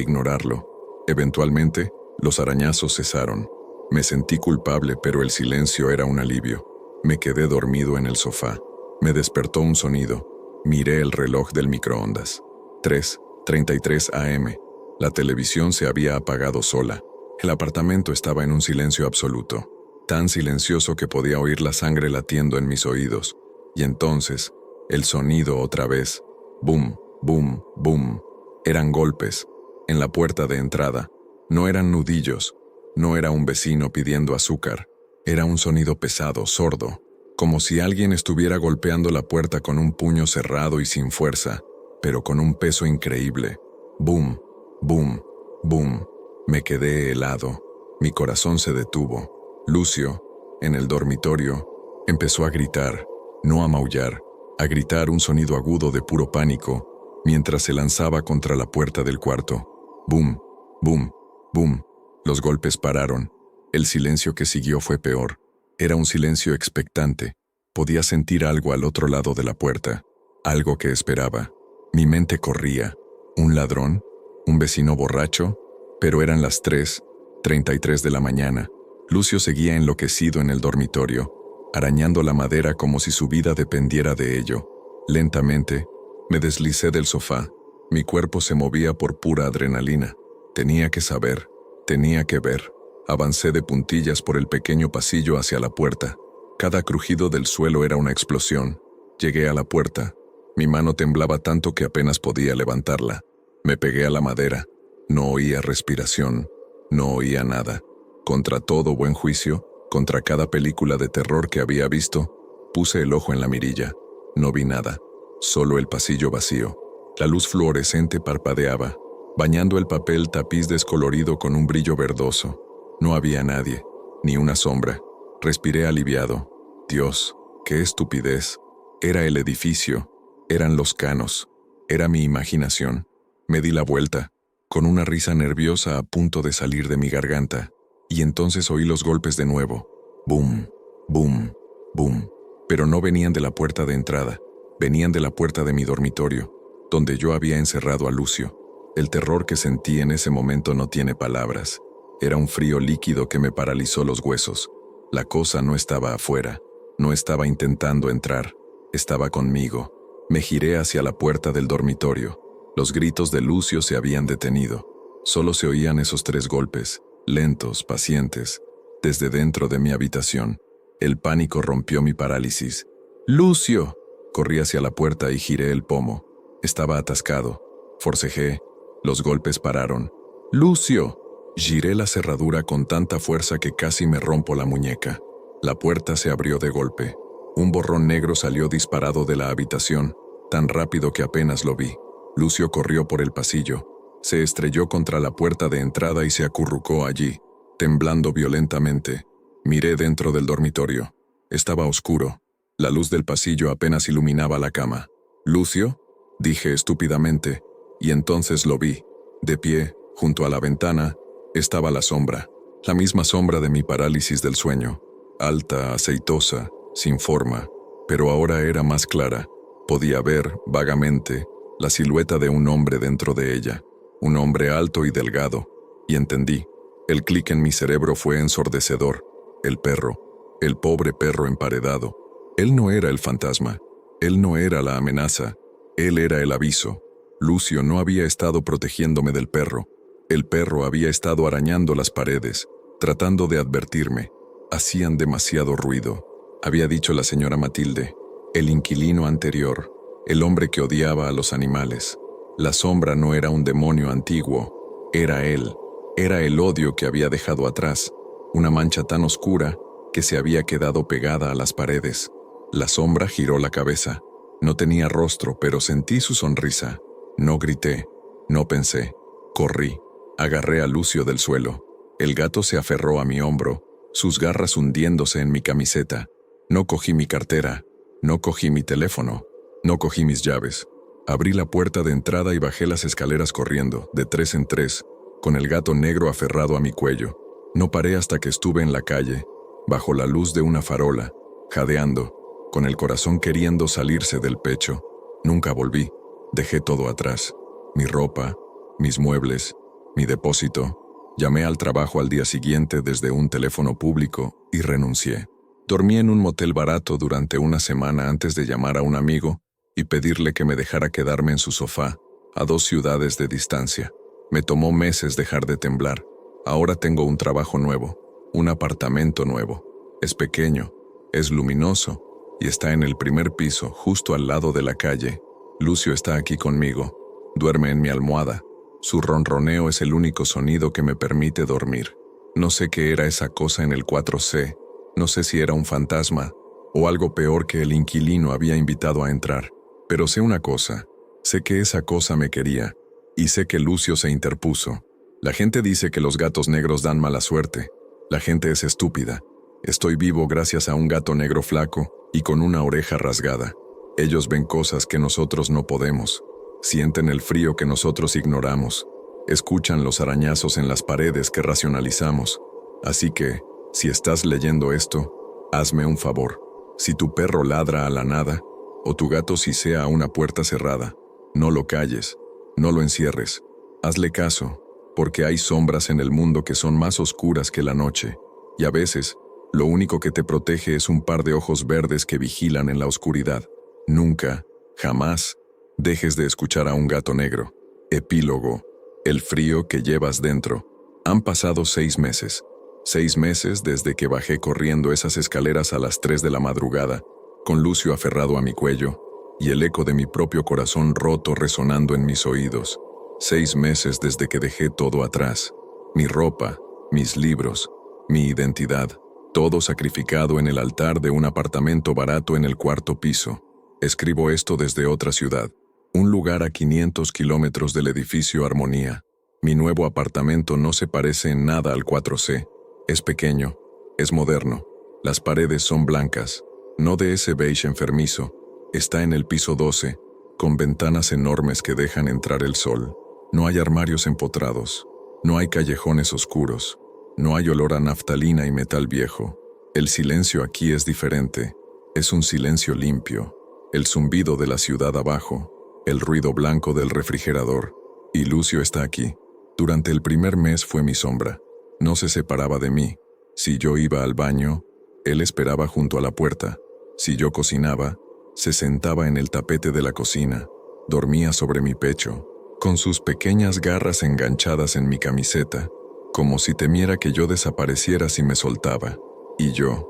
[SPEAKER 1] ignorarlo. Eventualmente, los arañazos cesaron. Me sentí culpable, pero el silencio era un alivio. Me quedé dormido en el sofá. Me despertó un sonido. Miré el reloj del microondas. 3:33 a.m. La televisión se había apagado sola. El apartamento estaba en un silencio absoluto, tan silencioso que podía oír la sangre latiendo en mis oídos. Y entonces, el sonido otra vez. Boom, boom, boom. Eran golpes. En la puerta de entrada. No eran nudillos. No era un vecino pidiendo azúcar. Era un sonido pesado, sordo, como si alguien estuviera golpeando la puerta con un puño cerrado y sin fuerza, pero con un peso increíble. Boom, boom, boom. Me quedé helado. Mi corazón se detuvo. Lucio, en el dormitorio, empezó a gritar, no a maullar, a gritar un sonido agudo de puro pánico, mientras se lanzaba contra la puerta del cuarto. Boom, boom, boom. Los golpes pararon. El silencio que siguió fue peor. Era un silencio expectante. Podía sentir algo al otro lado de la puerta, algo que esperaba. Mi mente corría. ¿Un ladrón? ¿Un vecino borracho? Pero eran las 3:33 de la mañana. Lucio seguía enloquecido en el dormitorio, arañando la madera como si su vida dependiera de ello. Lentamente, me deslicé del sofá. Mi cuerpo se movía por pura adrenalina. Tenía que saber, tenía que ver. Avancé de puntillas por el pequeño pasillo hacia la puerta. Cada crujido del suelo era una explosión. Llegué a la puerta. Mi mano temblaba tanto que apenas podía levantarla. Me pegué a la madera. No oía respiración. No oía nada. Contra todo buen juicio, contra cada película de terror que había visto, puse el ojo en la mirilla. No vi nada. Solo el pasillo vacío. La luz fluorescente parpadeaba, bañando el papel tapiz descolorido con un brillo verdoso. No había nadie, ni una sombra. Respiré aliviado. Dios, qué estupidez. Era el edificio, eran los canos, era mi imaginación. Me di la vuelta, con una risa nerviosa a punto de salir de mi garganta, y entonces oí los golpes de nuevo. Boom, boom, boom. Pero no venían de la puerta de entrada, venían de la puerta de mi dormitorio, donde yo había encerrado a Lucio. El terror que sentí en ese momento no tiene palabras. Era un frío líquido que me paralizó los huesos. La cosa no estaba afuera, no estaba intentando entrar, estaba conmigo. Me giré hacia la puerta del dormitorio. Los gritos de Lucio se habían detenido. Solo se oían esos 3 golpes, lentos, pacientes, desde dentro de mi habitación. El pánico rompió mi parálisis. ¡Lucio! Corrí hacia la puerta y giré el pomo. Estaba atascado. Forcejé. Los golpes pararon. ¡Lucio! Giré la cerradura con tanta fuerza que casi me rompo la muñeca. La puerta se abrió de golpe. Un borrón negro salió disparado de la habitación, tan rápido que apenas lo vi. Lucio corrió por el pasillo. Se estrelló contra la puerta de entrada y se acurrucó allí, temblando violentamente. Miré dentro del dormitorio. Estaba oscuro. La luz del pasillo apenas iluminaba la cama. «¿Lucio?», dije estúpidamente, y entonces lo vi. De pie, junto a la ventana, estaba la sombra, la misma sombra de mi parálisis del sueño. Alta, aceitosa, sin forma, pero ahora era más clara. Podía ver, vagamente, la silueta de un hombre dentro de ella, un hombre alto y delgado, y entendí. El clic en mi cerebro fue ensordecedor. El perro, el pobre perro emparedado. Él no era el fantasma, él no era la amenaza, él era el aviso. Lucio no había estado protegiéndome del perro. El perro había estado arañando las paredes, tratando de advertirme. Hacían demasiado ruido. Había dicho la señora Matilde, el inquilino anterior, el hombre que odiaba a los animales. La sombra no era un demonio antiguo, era él. Era el odio que había dejado atrás, una mancha tan oscura que se había quedado pegada a las paredes. La sombra giró la cabeza. No tenía rostro, pero sentí su sonrisa. No grité, no pensé, corrí. Agarré a Lucio del suelo. El gato se aferró a mi hombro, sus garras hundiéndose en mi camiseta. No cogí mi cartera, no cogí mi teléfono, no cogí mis llaves. Abrí la puerta de entrada y bajé las escaleras corriendo, de 3 en 3, con el gato negro aferrado a mi cuello. No paré hasta que estuve en la calle, bajo la luz de una farola, jadeando, con el corazón queriendo salirse del pecho. Nunca volví. Dejé todo atrás. Mi ropa, mis muebles, mi depósito. Llamé al trabajo al día siguiente desde un teléfono público y renuncié. Dormí en un motel barato durante una semana antes de llamar a un amigo y pedirle que me dejara quedarme en su sofá, a 2 ciudades de distancia. Me tomó meses dejar de temblar. Ahora tengo un trabajo nuevo, un apartamento nuevo. Es pequeño, es luminoso y está en el primer piso, justo al lado de la calle. Lucio está aquí conmigo. Duerme en mi almohada. Su ronroneo es el único sonido que me permite dormir. No sé qué era esa cosa en el 4C. No sé si era un fantasma o algo peor que el inquilino había invitado a entrar. Pero sé una cosa. Sé que esa cosa me quería. Y sé que Lucio se interpuso. La gente dice que los gatos negros dan mala suerte. La gente es estúpida. Estoy vivo gracias a un gato negro flaco y con una oreja rasgada. Ellos ven cosas que nosotros no podemos. Sienten el frío que nosotros ignoramos. Escuchan los arañazos en las paredes que racionalizamos. Así que, si estás leyendo esto, hazme un favor. Si tu perro ladra a la nada, o tu gato sisea a una puerta cerrada, no lo calles, no lo encierres. Hazle caso, porque hay sombras en el mundo que son más oscuras que la noche, y a veces, lo único que te protege es un par de ojos verdes que vigilan en la oscuridad. Nunca, jamás, dejes de escuchar a un gato negro. Epílogo. El frío que llevas dentro. Han pasado 6 meses. 6 meses desde que bajé corriendo esas escaleras a las 3 de la madrugada, con Lucio aferrado a mi cuello y el eco de mi propio corazón roto resonando en mis oídos. 6 meses desde que dejé todo atrás, mi ropa, mis libros, mi identidad, todo sacrificado en el altar de un apartamento barato en el 4º piso. Escribo esto desde otra ciudad, un lugar a 500 kilómetros del edificio Armonía. Mi nuevo apartamento no se parece en nada al 4C. Es pequeño, es moderno, las paredes son blancas, no de ese beige enfermizo. Está en el piso 12, con ventanas enormes que dejan entrar el sol. No hay armarios empotrados, no hay callejones oscuros, no hay olor a naftalina y metal viejo. El silencio aquí es diferente, es un silencio limpio. El zumbido de la ciudad abajo, el ruido blanco del refrigerador. Y Lucio está aquí. Durante el primer mes fue mi sombra. No se separaba de mí. Si yo iba al baño, él esperaba junto a la puerta. Si yo cocinaba, se sentaba en el tapete de la cocina. Dormía sobre mi pecho, con sus pequeñas garras enganchadas en mi camiseta, como si temiera que yo desapareciera si me soltaba. Y yo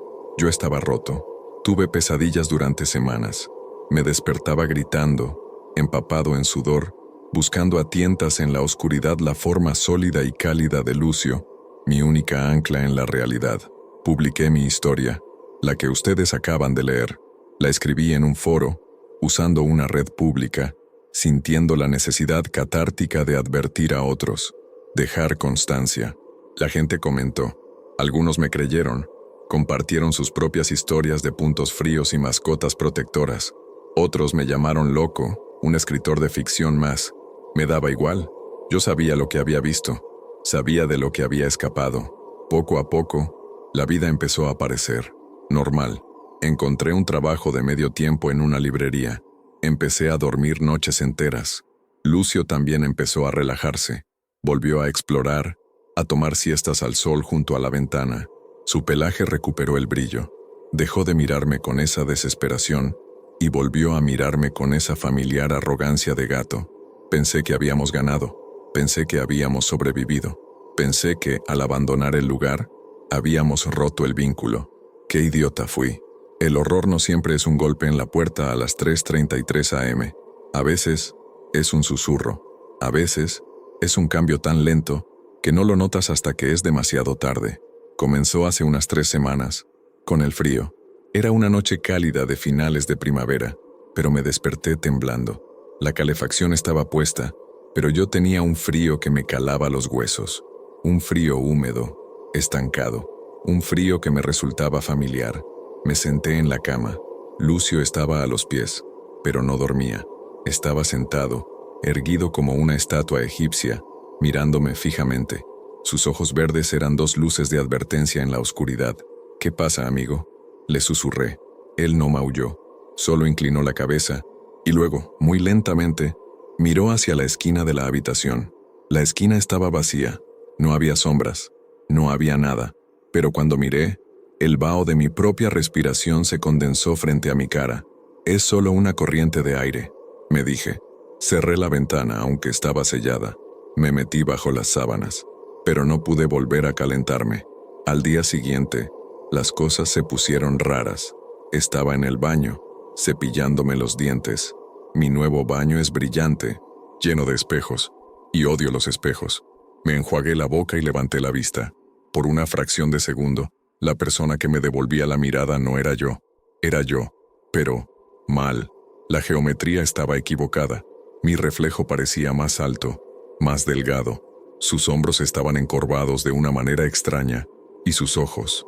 [SPEAKER 1] estaba roto. Tuve pesadillas durante semanas. Me despertaba gritando, empapado en sudor, buscando a tientas en la oscuridad la forma sólida y cálida de Lucio, mi única ancla en la realidad. Publiqué mi historia, la que ustedes acaban de leer. La escribí en un foro, usando una red pública, sintiendo la necesidad catártica de advertir a otros, dejar constancia. La gente comentó. Algunos me creyeron, compartieron sus propias historias de puntos fríos y mascotas protectoras. Otros me llamaron loco, un escritor de ficción más. Me daba igual. Yo sabía lo que había visto. Sabía de lo que había escapado. Poco a poco, la vida empezó a aparecer. Normal. Encontré un trabajo de medio tiempo en una librería. Empecé a dormir noches enteras. Lucio también empezó a relajarse. Volvió a explorar, a tomar siestas al sol junto a la ventana. Su pelaje recuperó el brillo. Dejó de mirarme con esa desesperación y volvió a mirarme con esa familiar arrogancia de gato. Pensé que habíamos ganado. Pensé que habíamos sobrevivido. Pensé que, al abandonar el lugar, habíamos roto el vínculo. ¡Qué idiota fui! El horror no siempre es un golpe en la puerta a las 3:33 am. A veces, es un susurro. A veces, es un cambio tan lento que no lo notas hasta que es demasiado tarde. Comenzó hace unas 3 semanas, con el frío. Era una noche cálida de finales de primavera, pero me desperté temblando. La calefacción estaba puesta, pero yo tenía un frío que me calaba los huesos. Un frío húmedo, estancado. Un frío que me resultaba familiar. Me senté en la cama. Lucio estaba a los pies, pero no dormía. Estaba sentado, erguido como una estatua egipcia, mirándome fijamente. Sus ojos verdes eran 2 luces de advertencia en la oscuridad. «¿Qué pasa, amigo?», le susurré. Él no maulló, solo inclinó la cabeza, y luego, muy lentamente, miró hacia la esquina de la habitación. La esquina estaba vacía, no había sombras, no había nada, pero cuando miré, el vaho de mi propia respiración se condensó frente a mi cara. «Es solo una corriente de aire», me dije. Cerré la ventana aunque estaba sellada. Me metí bajo las sábanas, pero no pude volver a calentarme. Al día siguiente, las cosas se pusieron raras. Estaba en el baño, cepillándome los dientes. Mi nuevo baño es brillante, lleno de espejos, y odio los espejos. Me enjuagué la boca y levanté la vista. Por una fracción de segundo, la persona que me devolvía la mirada no era yo. Era yo, pero mal. La geometría estaba equivocada. Mi reflejo parecía más alto, más delgado. Sus hombros estaban encorvados de una manera extraña, y sus ojos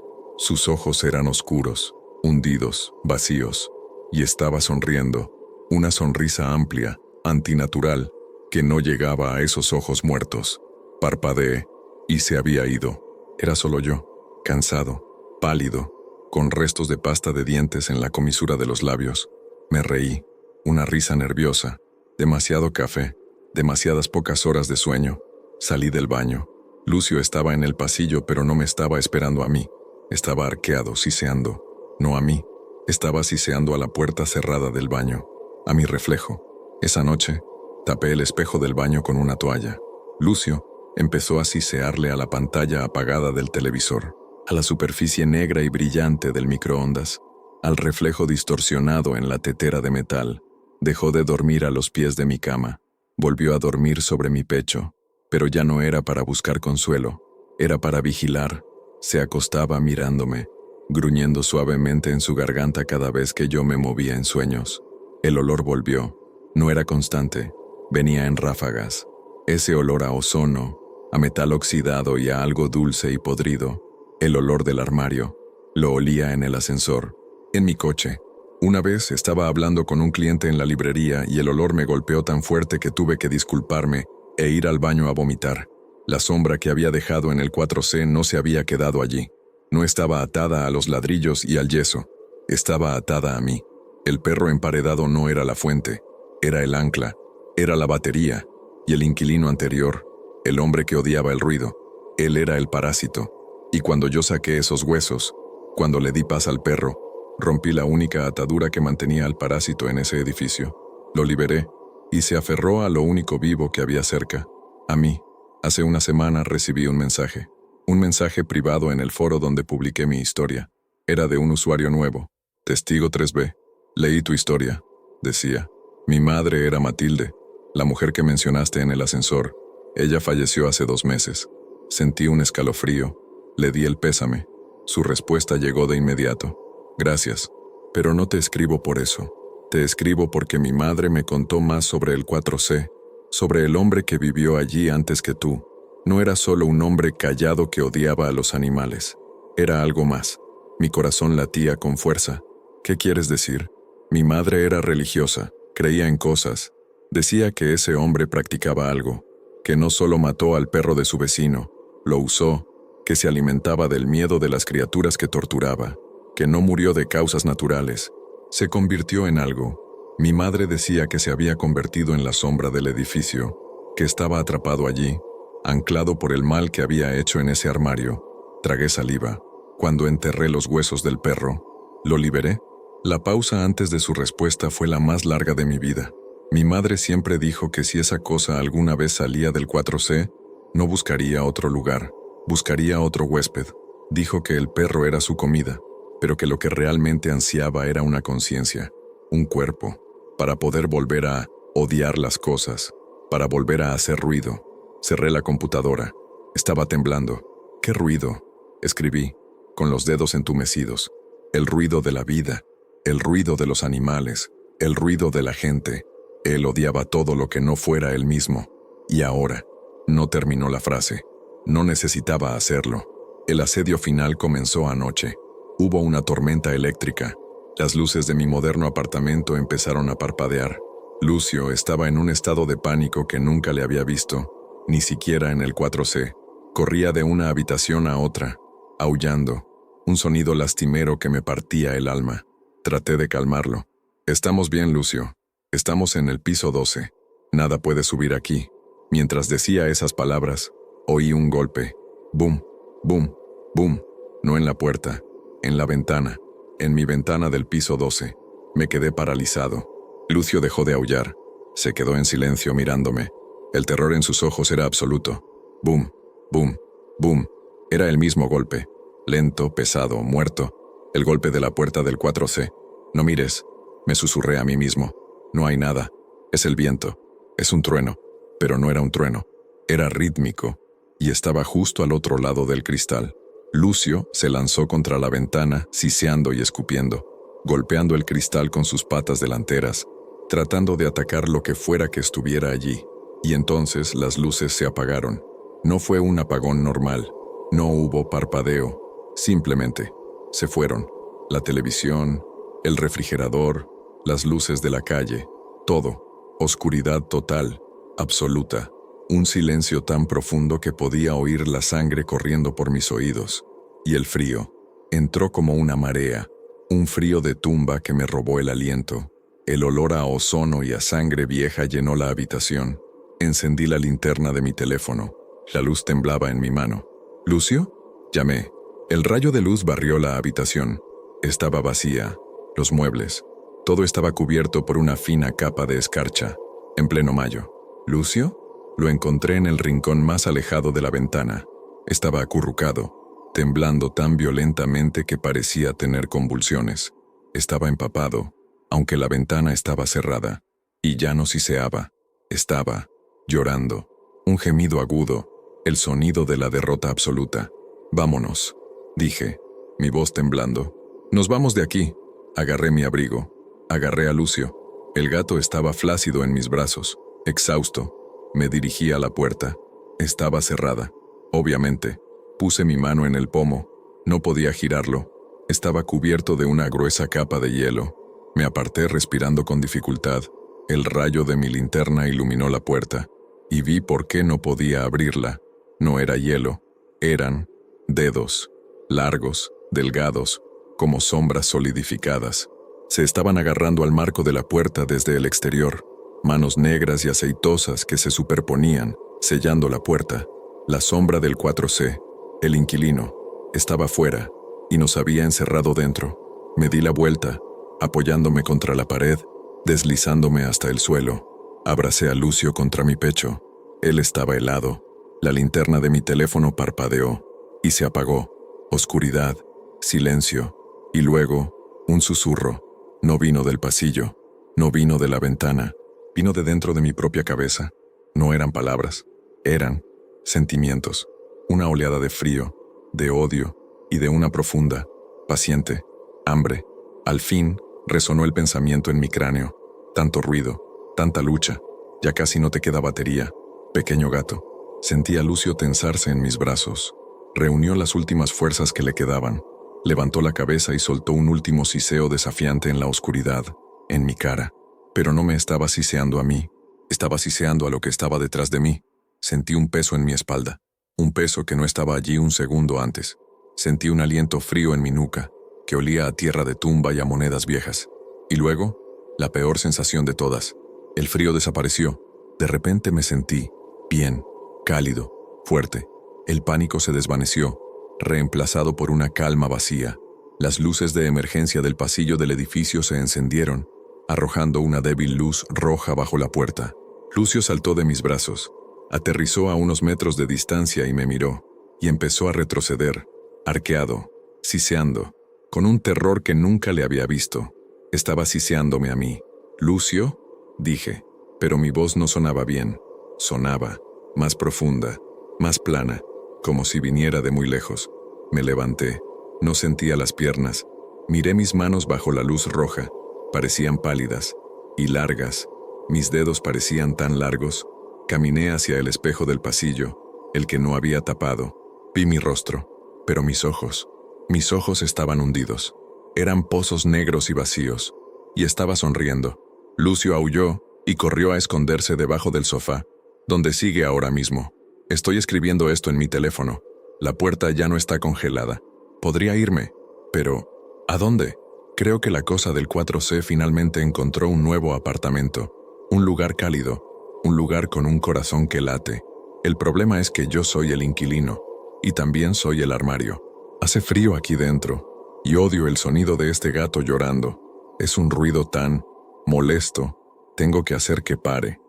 [SPEAKER 1] eran oscuros, hundidos, vacíos, y estaba sonriendo, una sonrisa amplia, antinatural, que no llegaba a esos ojos muertos. Parpadeé, y se había ido. Era solo yo, cansado, pálido, con restos de pasta de dientes en la comisura de los labios. Me reí, una risa nerviosa, demasiado café, demasiadas pocas horas de sueño. Salí del baño. Lucio estaba en el pasillo, pero no me estaba esperando a mí. Estaba arqueado, siseando. No a mí. Estaba siseando a la puerta cerrada del baño, a mi reflejo. Esa noche, tapé el espejo del baño con una toalla. Lucio Empezó a sisearle a la pantalla apagada del televisor, a la superficie negra y brillante del microondas, al reflejo distorsionado en la tetera de metal. Dejó de dormir a los pies de mi cama. Volvió a dormir sobre mi pecho, pero ya no era para buscar consuelo, era para vigilar. Se acostaba mirándome, gruñendo suavemente en su garganta cada vez que yo me movía en sueños. El olor volvió. No era constante, venía en ráfagas. Ese olor a ozono, a metal oxidado y a algo dulce y podrido. El olor del armario. Lo olía en el ascensor, en mi coche. Una vez estaba hablando con un cliente en la librería y el olor me golpeó tan fuerte que tuve que disculparme e ir al baño a vomitar. La sombra que había dejado en el 4C no se había quedado allí. No estaba atada a los ladrillos y al yeso. Estaba atada a mí. El perro emparedado no era la fuente, era el ancla, era la batería, y el inquilino anterior, el hombre que odiaba el ruido, él era el parásito. Y cuando yo saqué esos huesos, cuando le di paz al perro, rompí la única atadura que mantenía al parásito en ese edificio. Lo liberé, y se aferró a lo único vivo que había cerca, a mí. Hace una semana recibí un mensaje privado en el foro donde publiqué mi historia. Era de un usuario nuevo, Testigo 3B. Leí tu historia, decía. Mi madre era Matilde, la mujer que mencionaste en el ascensor. Ella falleció hace 2 meses. Sentí un escalofrío. Le di el pésame. Su respuesta llegó de inmediato. Gracias, pero no te escribo por eso. Te escribo porque mi madre me contó más sobre el 4C, sobre el hombre que vivió allí antes que tú. No era solo un hombre callado que odiaba a los animales. Era algo más. Mi corazón latía con fuerza. ¿Qué quieres decir? Mi madre era religiosa, creía en cosas. Decía que ese hombre practicaba algo, que no solo mató al perro de su vecino, lo usó, que se alimentaba del miedo de las criaturas que torturaba, que no murió de causas naturales. Se convirtió en algo. Mi madre decía que se había convertido en la sombra del edificio, que estaba atrapado allí, anclado por el mal que había hecho en ese armario. Tragué saliva. Cuando enterré los huesos del perro, ¿lo liberé? La pausa antes de su respuesta fue la más larga de mi vida. Mi madre siempre dijo que si esa cosa alguna vez salía del 4C, no buscaría otro lugar, buscaría otro huésped. Dijo que el perro era su comida, pero que lo que realmente ansiaba era una conciencia, un cuerpo, para poder volver a odiar las cosas, para volver a hacer ruido. Cerré la computadora. Estaba temblando. ¿Qué ruido? Escribí, con los dedos entumecidos. El ruido de la vida, el ruido de los animales, el ruido de la gente. Él odiaba todo lo que no fuera él mismo. Y ahora, no terminó la frase. No necesitaba hacerlo. El asedio final comenzó anoche. Hubo una tormenta eléctrica. Las luces de mi moderno apartamento empezaron a parpadear. Lucio estaba en un estado de pánico que nunca le había visto, ni siquiera en el 4C. Corría de una habitación a otra, aullando, un sonido lastimero que me partía el alma. Traté de calmarlo. Estamos bien, Lucio. Estamos en el piso 12. Nada puede subir aquí. Mientras decía esas palabras, oí un golpe. Boom, boom, boom. No en la puerta, en la ventana, en mi ventana del piso 12. Me quedé paralizado. Lucio dejó de aullar. Se quedó en silencio mirándome. El terror en sus ojos era absoluto. Boom, boom, boom. Era el mismo golpe. Lento, pesado, muerto. El golpe de la puerta del 4C. No mires, me susurré a mí mismo. No hay nada. Es el viento. Es un trueno. Pero no era un trueno. Era rítmico. Y estaba justo al otro lado del cristal. Lucio se lanzó contra la ventana, siseando y escupiendo, golpeando el cristal con sus patas delanteras, tratando de atacar lo que fuera que estuviera allí. Y entonces las luces se apagaron. No fue un apagón normal. No hubo parpadeo. Simplemente se fueron. La televisión, el refrigerador, las luces de la calle, todo. Oscuridad total, absoluta. Un silencio tan profundo que podía oír la sangre corriendo por mis oídos. Y el frío. Entró como una marea. Un frío de tumba que me robó el aliento. El olor a ozono y a sangre vieja llenó la habitación. Encendí la linterna de mi teléfono. La luz temblaba en mi mano. ¿Lucio? Llamé. El rayo de luz barrió la habitación. Estaba vacía. Los muebles. Todo estaba cubierto por una fina capa de escarcha. En pleno mayo. ¿Lucio? Lo encontré en el rincón más alejado de la ventana. Estaba acurrucado, temblando tan violentamente que parecía tener convulsiones. Estaba empapado, aunque la ventana estaba cerrada, y ya no siseaba. Estaba llorando. Un gemido agudo, el sonido de la derrota absoluta. «Vámonos», dije, mi voz temblando. «Nos vamos de aquí». Agarré mi abrigo. Agarré a Lucio. El gato estaba flácido en mis brazos, exhausto. Me dirigí a la puerta. Estaba cerrada. Obviamente. Puse mi mano en el pomo. No podía girarlo. Estaba cubierto de una gruesa capa de hielo. Me aparté respirando con dificultad. El rayo de mi linterna iluminó la puerta, y vi por qué no podía abrirla. No era hielo. Eran dedos, largos, delgados, como sombras solidificadas. Se estaban agarrando al marco de la puerta desde el exterior, manos negras y aceitosas que se superponían, sellando la puerta. La sombra del 4C, el inquilino, estaba fuera y nos había encerrado dentro. Me di la vuelta, apoyándome contra la pared, deslizándome hasta el suelo. Abracé a Lucio contra mi pecho. Él estaba helado. La linterna de mi teléfono parpadeó y se apagó. Oscuridad, silencio, y luego, un susurro. No vino del pasillo, no vino de la ventana, vino de dentro de mi propia cabeza. No eran palabras, eran sentimientos. Una oleada de frío, de odio y de una profunda, paciente, hambre. Al fin, resonó el pensamiento en mi cráneo. Tanto ruido, tanta lucha, ya casi no te queda batería, pequeño gato. Sentí a Lucio tensarse en mis brazos. Reunió las últimas fuerzas que le quedaban. Levantó la cabeza y soltó un último siseo desafiante en la oscuridad, en mi cara. Pero no me estaba siseando a mí. Estaba siseando a lo que estaba detrás de mí. Sentí un peso en mi espalda. Un peso que no estaba allí un segundo antes. Sentí un aliento frío en mi nuca, que olía a tierra de tumba y a monedas viejas. Y luego, la peor sensación de todas. El frío desapareció. De repente me sentí bien, cálido, fuerte. El pánico se desvaneció, reemplazado por una calma vacía. Las luces de emergencia del pasillo del edificio se encendieron, arrojando una débil luz roja bajo la puerta. Lucio saltó de mis brazos, aterrizó a unos metros de distancia y me miró, y empezó a retroceder, arqueado, siseando, con un terror que nunca le había visto. Estaba siseándome a mí. «¿Lucio?», dije, pero mi voz no sonaba bien. Sonaba más profunda, más plana, como si viniera de muy lejos. Me levanté, no sentía las piernas. Miré mis manos bajo la luz roja. Parecían pálidas y largas. Mis dedos parecían tan largos. Caminé hacia el espejo del pasillo, el que no había tapado. Vi mi rostro, pero mis ojos estaban hundidos. Eran pozos negros y vacíos, y estaba sonriendo. Lucio aulló y corrió a esconderse debajo del sofá, donde sigue ahora mismo. Estoy escribiendo esto en mi teléfono. La puerta ya no está congelada. Podría irme, pero ¿a dónde? Creo que la cosa del 4C finalmente encontró un nuevo apartamento, un lugar cálido, un lugar con un corazón que late. El problema es que yo soy el inquilino, y también soy el armario. Hace frío aquí dentro, y odio el sonido de este gato llorando. Es un ruido tan molesto. Tengo que hacer que pare.